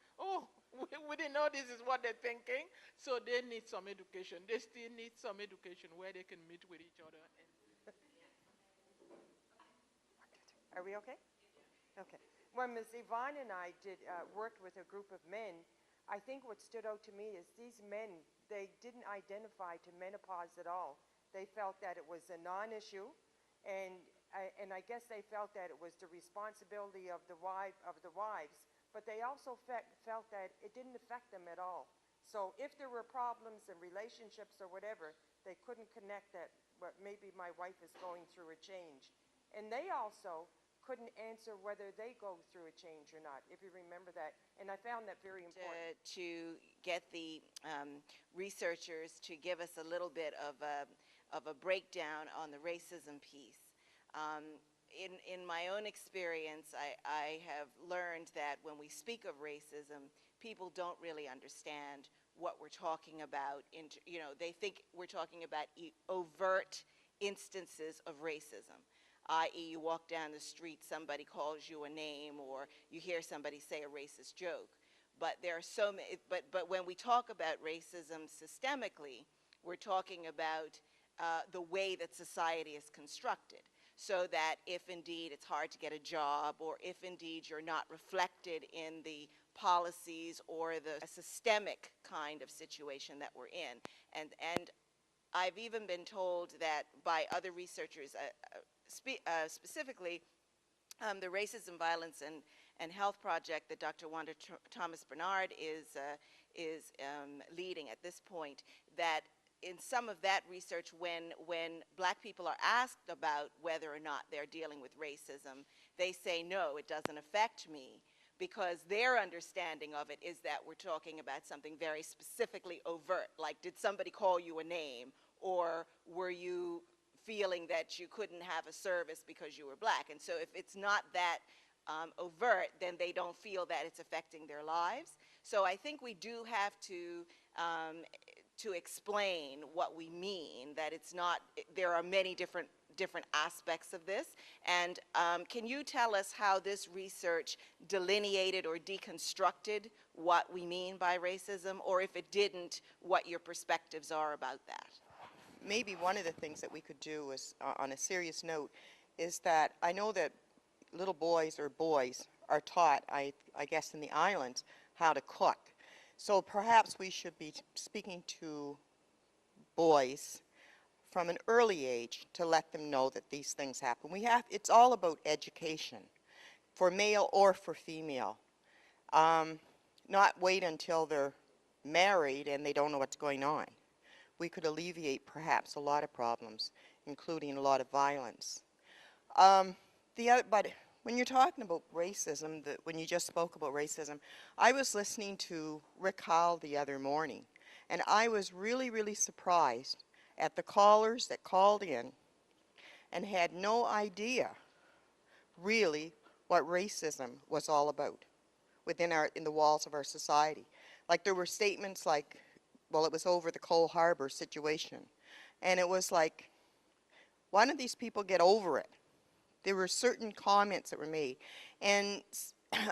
we didn't know this is what they're thinking. So they need some education. They still need some education where they can meet with each other. Are we okay? Okay. When Ms. Yvonne and I worked with a group of men, I think what stood out to me is these men, they didn't identify to menopause at all. They felt that it was a non-issue, and I guess they felt that it was the responsibility of the wives, but they also felt that it didn't affect them at all. So if there were problems in relationships or whatever, they couldn't connect that, but maybe my wife is going through a change. And they also couldn't answer whether they go through a change or not, if you remember that. And I found that very important. To get the researchers to give us a little bit of a breakdown on the racism piece. In my own experience, I have learned that when we speak of racism, people don't really understand what we're talking about. They think we're talking about overt instances of racism, i.e. you walk down the street, somebody calls you a name, or you hear somebody say a racist joke. But there are so many, but when we talk about racism systemically, we're talking about the way that society is constructed, so that if indeed it's hard to get a job, or if indeed you're not reflected in the policies or the systemic kind of situation that we're in. And I've even been told that by other researchers, specifically the Racism, Violence, and Health Project that Dr. Wanda Thomas Bernard is leading at this point, that in some of that research, when black people are asked about whether or not they're dealing with racism, they say, no, it doesn't affect me, because their understanding of it is that we're talking about something very specifically overt, like did somebody call you a name, or were you feeling that you couldn't have a service because you were black. And so if it's not that overt, then they don't feel that it's affecting their lives. So I think we do have to explain what we mean, that it's not, there are many different aspects of this. And can you tell us how this research delineated or deconstructed what we mean by racism, or if it didn't, what your perspectives are about that? Maybe one of the things that we could do is, on a serious note, is that I know that little boys are taught, I guess in the islands, how to cook. So perhaps we should be speaking to boys from an early age to let them know that these things happen. It's all about education, for male or for female. Not wait until they're married and they don't know what's going on. We could alleviate perhaps a lot of problems, including a lot of violence. But when you're talking about racism, when you just spoke about racism, I was listening to Rick Howell the other morning, and I was really, really surprised at the callers that called in and had no idea really what racism was all about in the walls of our society. Like there were statements like, well, it was over the Cole Harbor situation, and it was like, why don't these people get over it? There were certain comments that were made, and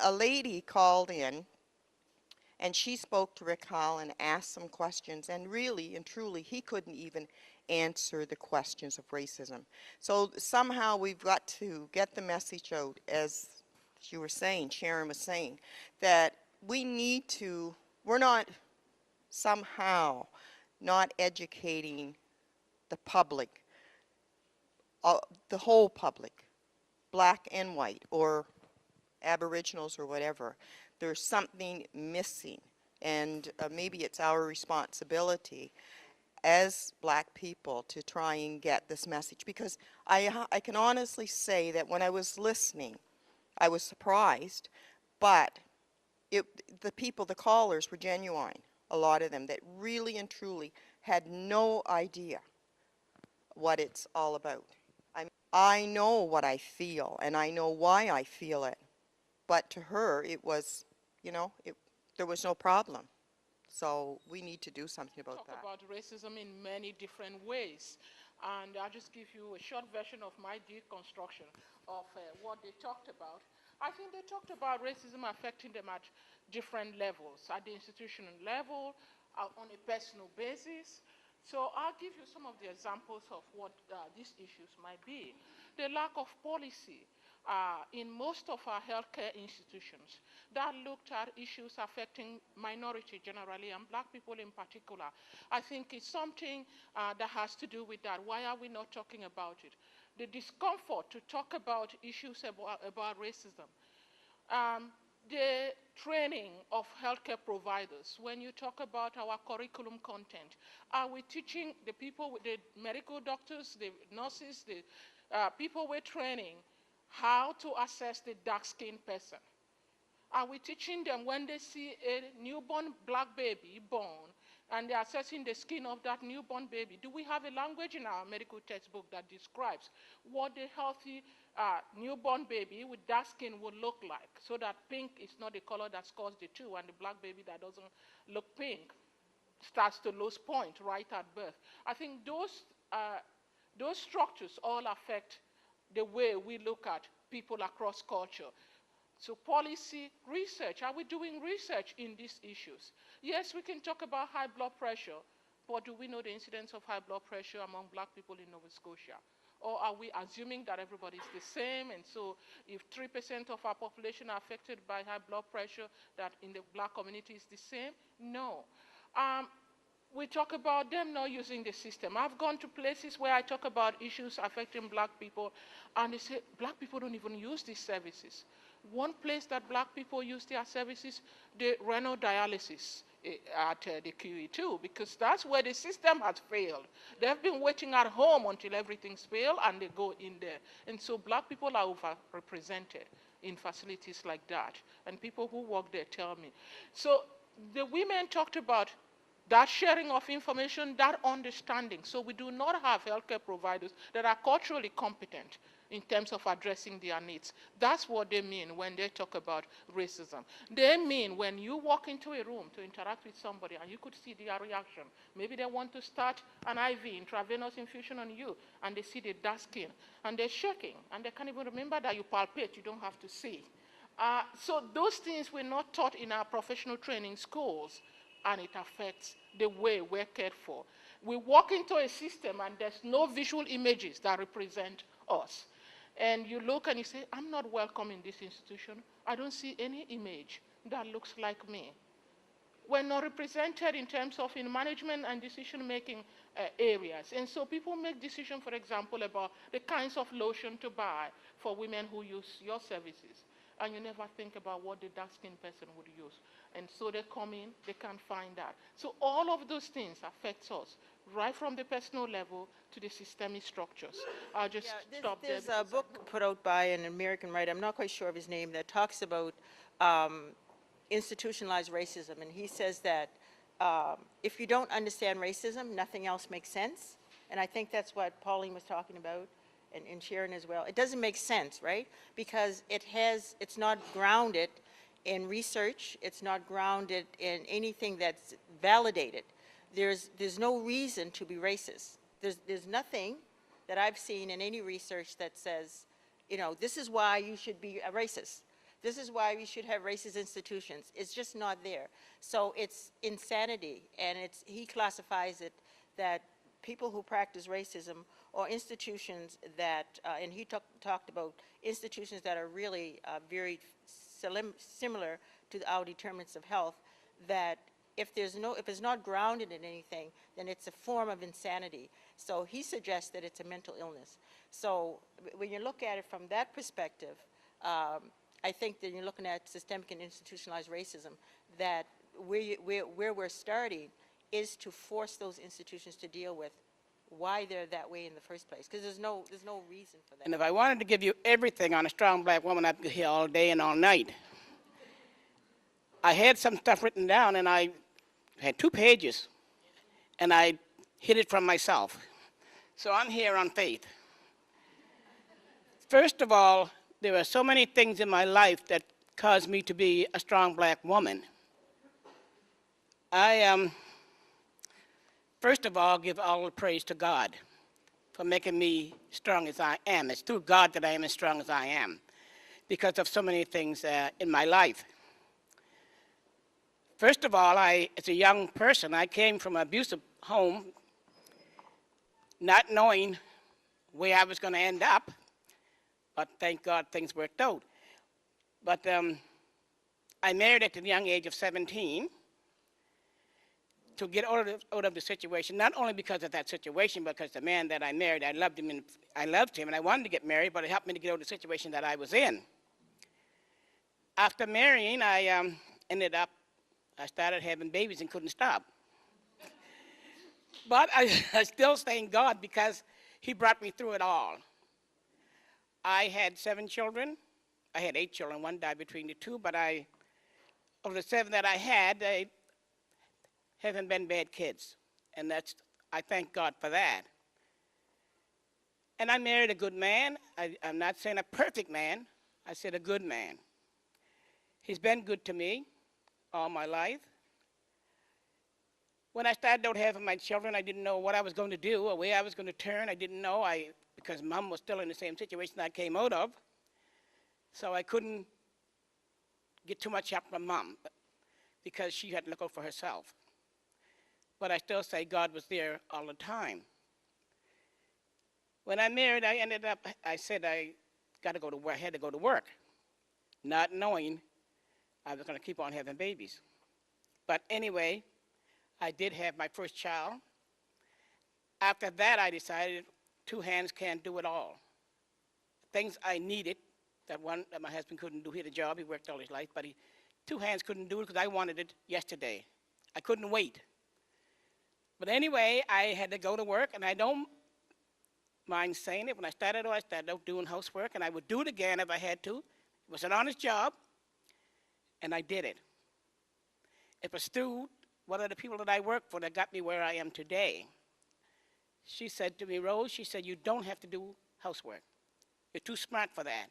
a lady called in and she spoke to Rick Hall and asked some questions, and really and truly he couldn't even answer the questions of racism. So somehow we've got to get the message out, as you were saying, Sharon was saying, that we need to, we're not somehow not educating the public, the whole public, black and white, or Aboriginals or whatever. There's something missing, and maybe it's our responsibility as black people to try and get this message, because I can honestly say that when I was listening, I was surprised, but the callers were genuine, a lot of them, that really and truly had no idea what it's all about. I know what I feel, and I know why I feel it, but to her, it was, there was no problem. So we need to do something about that. Talk about racism in many different ways. And I'll just give you a short version of my deconstruction of what they talked about. I think they talked about racism affecting them at different levels, at the institutional level, on a personal basis. So I'll give you some of the examples of what these issues might be. The lack of policy in most of our healthcare institutions that looked at issues affecting minority generally and black people in particular. I think it's something that has to do with that. Why are we not talking about it? The discomfort to talk about issues about racism. The training of healthcare providers. When you talk about our curriculum content, are we teaching the people, the medical doctors, the nurses, the people we're training how to assess the dark-skinned person? Are we teaching them when they see a newborn black baby born and they're assessing the skin of that newborn baby? Do we have a language in our medical textbook that describes what the healthy newborn baby with dark skin would look like, so that pink is not the color that scores the two and the black baby that doesn't look pink starts to lose point right at birth? I think those structures all affect the way we look at people across culture. So policy, research, are we doing research in these issues? Yes, we can talk about high blood pressure, but do we know the incidence of high blood pressure among black people in Nova Scotia? Or are we assuming that everybody's the same, and so if 3% of our population are affected by high blood pressure, that in the black community is the same? No. We talk about them not using the system. I've gone to places where I talk about issues affecting black people, and they say black people don't even use these services. One place that black people use their services, the renal dialysis at the QE2, because that's where the system has failed. They've been waiting at home until everything's failed and they go in there. And so black people are overrepresented in facilities like that. And people who work there tell me. So the women talked about that sharing of information, that understanding. So we do not have healthcare providers that are culturally competent in terms of addressing their needs. That's what they mean when they talk about racism. They mean when you walk into a room to interact with somebody and you could see their reaction. Maybe they want to start an IV, intravenous infusion on you, and they see the dark skin, and they're shaking, and they can't even remember that you palpate, you don't have to see. So those things were not taught in our professional training schools, and it affects the way we're cared for. We walk into a system and there's no visual images that represent us. And you look and you say, I'm not welcome in this institution. I don't see any image that looks like me. We're not represented in terms of in management and decision-making areas. And so people make decisions, for example, about the kinds of lotion to buy for women who use your services. And you never think about what the dark-skinned person would use. And so they come in, they can't find that. So all of those things affect us right from the personal level to the systemic structures. I'll just stop there. There's a book put out by an American writer, I'm not quite sure of his name, that talks about institutionalized racism, and he says that if you don't understand racism, nothing else makes sense, and I think that's what Pauline was talking about, and Sharon as well. It doesn't make sense, right? Because it's not grounded in research, it's not grounded in anything that's validated. There's no reason to be racist. There's nothing that I've seen in any research that says, you know, this is why you should be a racist. This is why we should have racist institutions. It's just not there. So it's insanity, and he classifies it that people who practice racism or institutions that, and he talked about institutions that are really very similar to our determinants of health, that if it's not grounded in anything, then it's a form of insanity. So he suggests that it's a mental illness. So when you look at it from that perspective, I think that you're looking at systemic and institutionalized racism, that where we're starting is to force those institutions to deal with why they're that way in the first place, because there's no reason for that. And if I wanted to give you everything on a strong black woman, I'd be here all day and all night. I had some stuff written down, and I had 2 pages, and I hid it from myself. So I'm here on faith. First of all, there are so many things in my life that caused me to be a strong black woman. I first of all, give all the praise to God for making me strong as I am. It's through God that I am as strong as I am, because of so many things in my life. First of all, as a young person, I came from an abusive home, not knowing where I was going to end up, but thank God things worked out. But I married at the young age of 17 to get out of the situation, not only because of that situation, but because the man that I married, I loved him, and I wanted to get married, but it helped me to get out of the situation that I was in. After marrying, I started having babies and couldn't stop. But I still thank God, because he brought me through it all. I had 7 children. I had 8 children. 1 died between the 2, but of the 7 that I had, they haven't been bad kids. And I thank God for that. And I married a good man. I'm not saying a perfect man. I said a good man. He's been good to me all my life. When I started out having my children, I didn't know what I was going to do or where I was going to turn. I didn't know, because Mom was still in the same situation I came out of. So I couldn't get too much help from Mom, because she had to look out for herself. But I still say God was there all the time. When I married, I said I had to go to work, not knowing I was going to keep on having babies. But anyway, I did have my first child. After that, I decided 2 hands can't do it all. Things I needed that my husband couldn't do. He had a job, he worked all his life, but 2 hands couldn't do it because I wanted it yesterday. I couldn't wait. But anyway, I had to go to work, and I don't mind saying it. When I started out doing housework, and I would do it again if I had to. It was an honest job, and I did it. It was through one of the people that I worked for that got me where I am today. She said to me, Rose, she said, you don't have to do housework. You're too smart for that.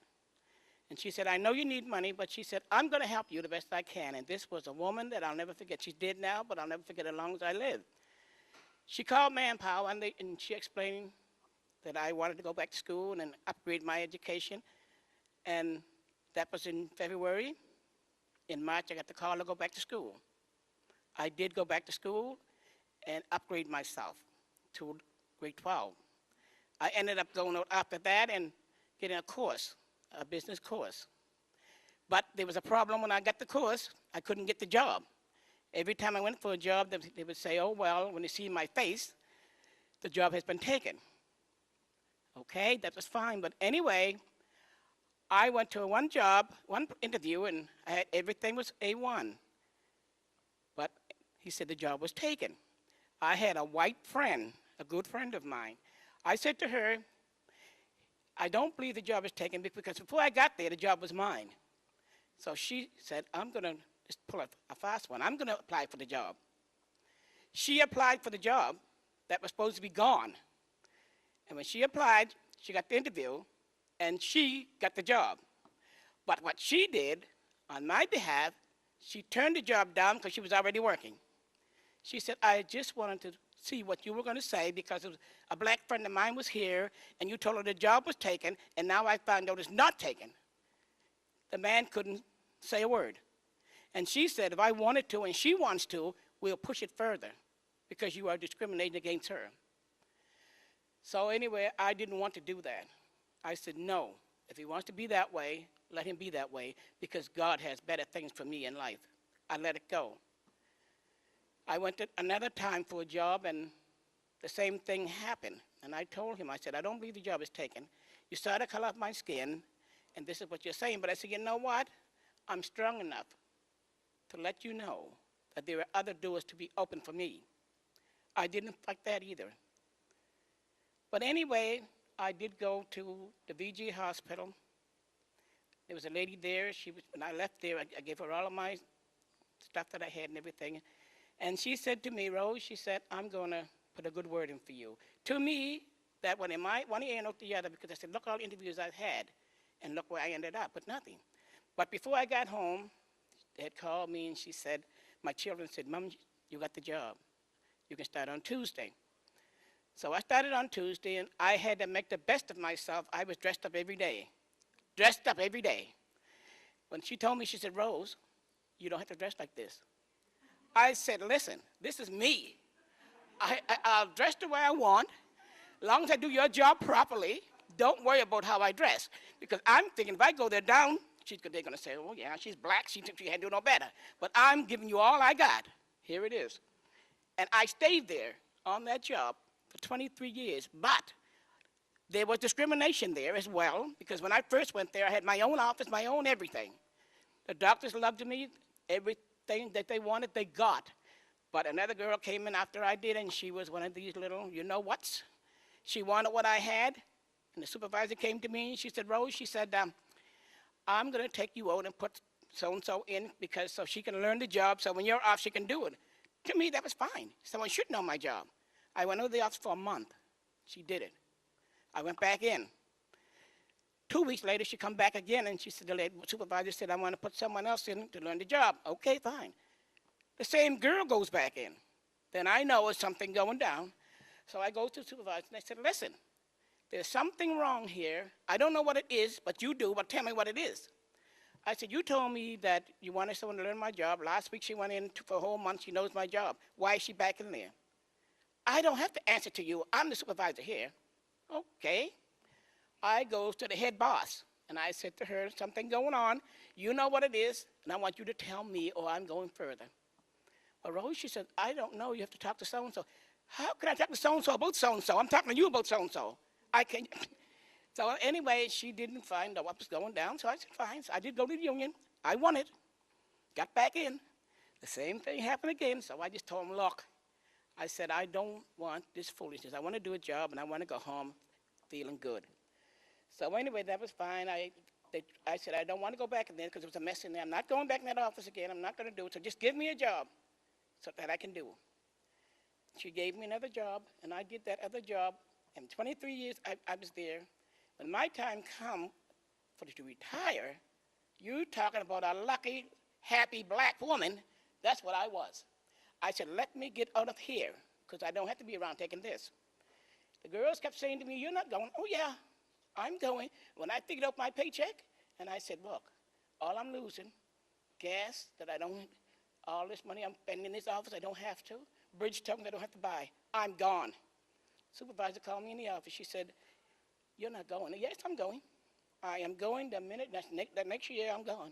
And she said, I know you need money, but she said, I'm going to help you the best I can. And this was a woman that I'll never forget. She's dead now, but I'll never forget as long as I live. She called Manpower, and she explained that I wanted to go back to school and upgrade my education. And that was in February. In March, I got the call to go back to school. I did go back to school and upgrade myself to grade 12. I ended up going out after that and getting a course, a business course. But there was a problem when I got the course. I couldn't get the job. Every time I went for a job, they would say, oh, well, when they see my face, the job has been taken. Okay, that was fine. But anyway, I went to one interview, and everything was A1. But he said the job was taken. I had a white friend, a good friend of mine. I said to her, I don't believe the job is taken because before I got there, the job was mine. So she said, I'm going to just pull a fast one. I'm going to apply for the job. She applied for the job that was supposed to be gone. And when she applied, she got the interview, and she got the job. But what she did, on my behalf, she turned the job down because she was already working. She said, I just wanted to see what you were going to say because a black friend of mine was here, and you told her the job was taken, and now I found out it's not taken. The man couldn't say a word. And she said, if I wanted to and she wants to, we'll push it further because you are discriminating against her. So anyway, I didn't want to do that. I said, no, if he wants to be that way, let him be that way because God has better things for me in life. I let it go. I went to another time for a job and the same thing happened. And I told him, I said, I don't believe the job is taken. You saw the color of my skin and this is what you're saying. But I said, you know what? I'm strong enough to let you know that there are other doors to be open for me. I didn't fight that either. But anyway, I did go to the VG hospital. There was a lady there. When I left there, I gave her all of my stuff that I had and everything. And she said to me, Rose, she said, I'm going to put a good word in for you. To me, that one ear and out the other, because I said, look all the interviews I've had, and look where I ended up with nothing. But before I got home, they had called me, and she said, my children said, Mom, you got the job. You can start on Tuesday. So I started on Tuesday, and I had to make the best of myself. I was dressed up every day. Dressed up every day. When she told me, she said, Rose, you don't have to dress like this. I said, listen, this is me. I'll dress the way I want. As long as I do your job properly, don't worry about how I dress. Because I'm thinking if I go there down, they're going to say, oh, yeah, she's black. She can't do no better. But I'm giving you all I got. Here it is. And I stayed there on that job for 23 years. But there was discrimination there as well, because when I first went there, I had my own office, my own everything. The doctors loved me. Everything that they wanted, they got. But another girl came in after I did, and she was one of these little you-know-whats. She wanted what I had, and the supervisor came to me, and she said, Rose, she said, I'm going to take you out and put so-and-so in so she can learn the job, so when you're off, she can do it. To me, that was fine. Someone should know my job. I went over the office for a month. She did it. I went back in. 2 weeks later, she come back again, and she said, the supervisor said, I want to put someone else in to learn the job. Okay, fine. The same girl goes back in. Then I know there's something going down. So I go to the supervisor, and I said, listen, there's something wrong here. I don't know what it is, but you do, but tell me what it is. I said, you told me that you wanted someone to learn my job. Last week she went in for a whole month. She knows my job. Why is she back in there? I don't have to answer to you. I'm the supervisor here. Okay. I go to the head boss, and I said to her, something going on. You know what it is, and I want you to tell me or I'm going further. Well, Rose, she said, I don't know. You have to talk to so-and-so. How can I talk to so-and-so about so-and-so? I'm talking to you about so-and-so. I can't. So anyway, she didn't find out what was going down, so I said, fine. So I did go to the union. I won it. Got back in. The same thing happened again, so I just told them, look, I said, I don't want this foolishness. I want to do a job, and I want to go home feeling good. So anyway, that was fine. I said, I don't want to go back in there because it was a mess in there. I'm not going back in that office again. I'm not going to do it, so just give me a job so that I can do. She gave me another job, and I did that other job. And 23 years I was there. When my time come to retire, you talking about a lucky, happy black woman, that's what I was. I said, let me get out of here, because I don't have to be around taking this. The girls kept saying to me, you're not going. Oh, yeah, I'm going. When I figured out my paycheck, and I said, look, all I'm losing, gas that I don't, all this money I'm spending in this office, I don't have to. Bridge tokens I don't have to buy. I'm gone. Supervisor called me in the office. She said, you're not going. Yes, I'm going. I am going the minute, that next year I'm gone.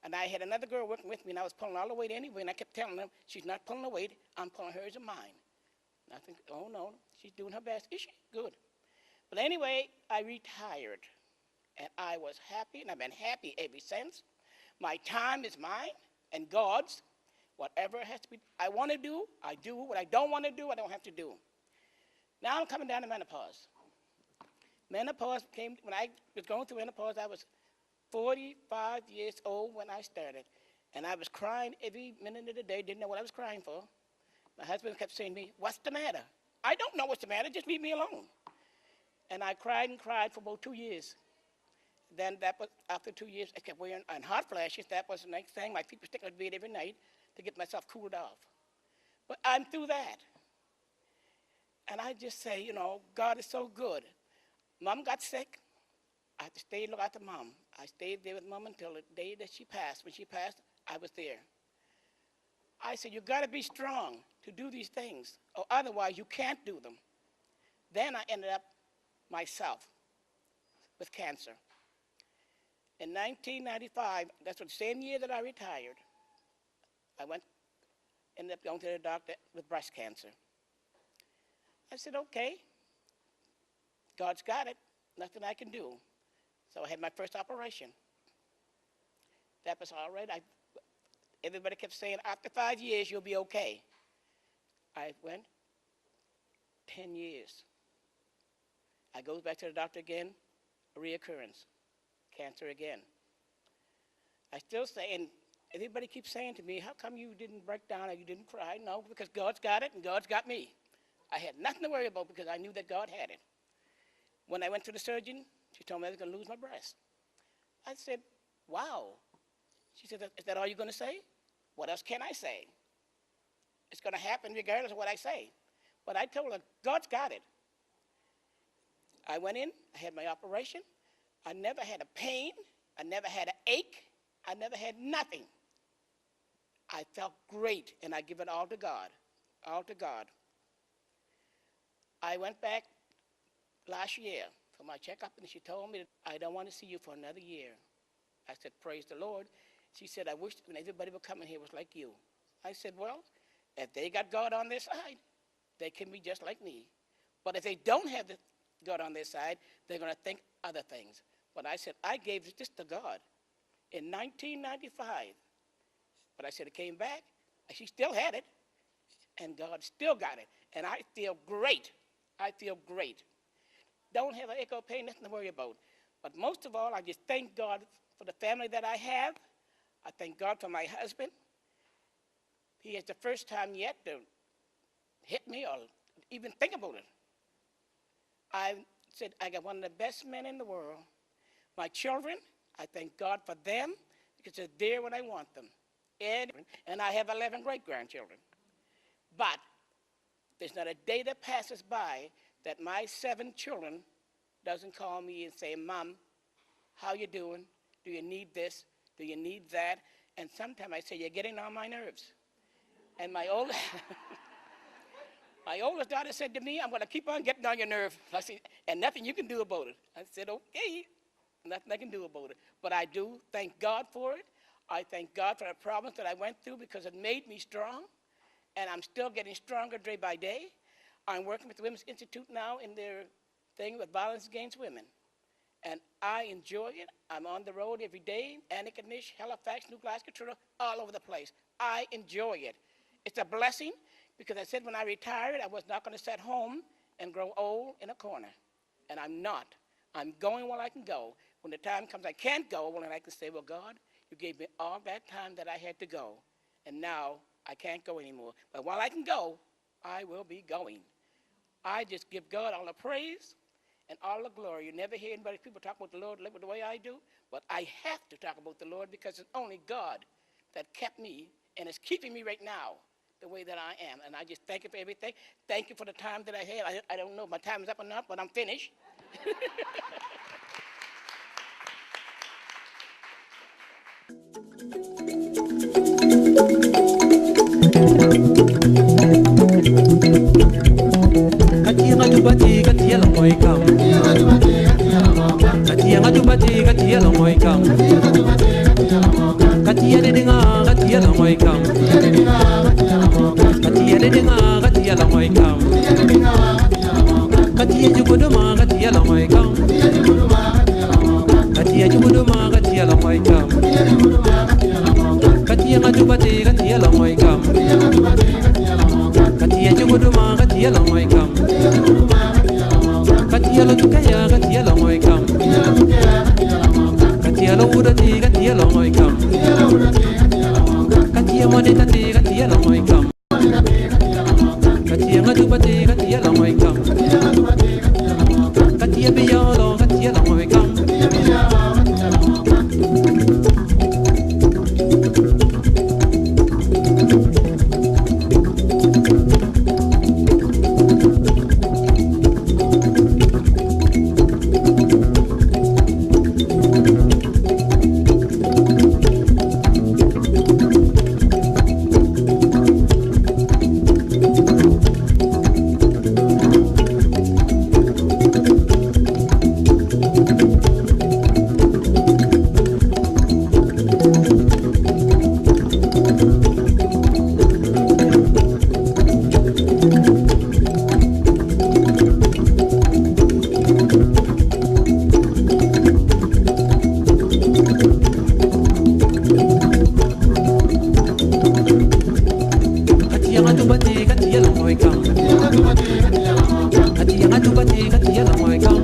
And I had another girl working with me, and I was pulling all the weight anyway, and I kept telling them, she's not pulling the weight, I'm pulling hers and mine. And I think, oh, no, she's doing her best. Is she? Good. But anyway, I retired, and I was happy, and I've been happy ever since. My time is mine and God's. Whatever has to be, I want to do, I do. What I don't want to do, I don't have to do. Now I'm coming down to menopause. Menopause came, when I was going through menopause, I was 45 years old when I started. And I was crying every minute of the day, didn't know what I was crying for. My husband kept saying to me, what's the matter? I don't know what's the matter, just leave me alone. And I cried and cried for about 2 years. Then that was, after 2 years, I kept wearing on hot flashes. That was the next thing. My feet were sticking to the bed every night to get myself cooled off. But I'm through that. And I just say, you know, God is so good. Mom got sick. I had to stay and look after Mom. I stayed there with Mom until the day that she passed. When she passed, I was there. I said, you got to be strong to do these things, or otherwise you can't do them. Then I ended up myself with cancer. In 1995, that's the same year that I retired, I ended up going to the doctor with breast cancer. I said, okay, God's got it, nothing I can do. So I had my first operation. That was all right. Everybody kept saying, after 5 years, you'll be okay. I went 10 years. I goes back to the doctor again, a reoccurrence, cancer again. I still say, and everybody keeps saying to me, how come you didn't break down or you didn't cry? No, because God's got it and God's got me. I had nothing to worry about because I knew that God had it. When I went to the surgeon, she told me I was going to lose my breast. I said, wow. She said, is that all you're going to say? What else can I say? It's going to happen regardless of what I say. But I told her, God's got it. I went in, I had my operation. I never had a pain. I never had an ache. I never had nothing. I felt great, and I give it all to God, all to God. I went back last year for my checkup, and she told me that I don't want to see you for another year. I said, praise the Lord. She said, I wish when everybody would come in here was like you. I said, well, if they got God on their side, they can be just like me. But if they don't have God on their side, they're going to think other things. But I said, I gave this to God in 1995. But I said, it came back, and she still had it, and God still got it. And I feel great. I feel great. Don't have an ache or pain, nothing to worry about. But most of all, I just thank God for the family that I have. I thank God for my husband. He is the first time yet to hit me or even think about it. I said, I got one of the best men in the world. My children, I thank God for them because they're there when I want them. And I have 11 great-grandchildren. But there's not a day that passes by that my 7 children doesn't call me and say, Mom, how you doing? Do you need this? Do you need that? And sometimes I say, you're getting on my nerves. And my oldest daughter said to me, I'm going to keep on getting on your nerve. I said, and nothing you can do about it. I said, okay, nothing I can do about it. But I do thank God for it. I thank God for the problems that I went through because it made me strong. And I'm still getting stronger day by day. I'm working with the Women's Institute now in their thing with violence against women. And I enjoy it. I'm on the road every day, Antigonish, Halifax, New Glasgow, Toronto, all over the place. I enjoy it. It's a blessing because I said when I retired, I was not going to sit home and grow old in a corner. And I'm not. I'm going while I can go. When the time comes I can't go, well, then I can say, well, God, you gave me all that time that I had to go. And now I can't go anymore. But while I can go, I will be going. I just give God all the praise and all the glory. You never hear anybody, people talk about the Lord the way I do, but I have to talk about the Lord because it's only God that kept me and is keeping me right now the way that I am. And I just thank you for everything. Thank you for the time that I had. I don't know if my time is up or not, but I'm finished. Katiya ngajubati katiya la moika. Katiya ngajubati katiya la moika. Katiya dedinga katiya la moika. Katiya dedinga katiya la moika. Katiya jubuduma katiya la moika. Katiya jubuduma katiya la moika. Katiya ngajubati katiya la moika. Ati yang atu bati kati ya la moy kam.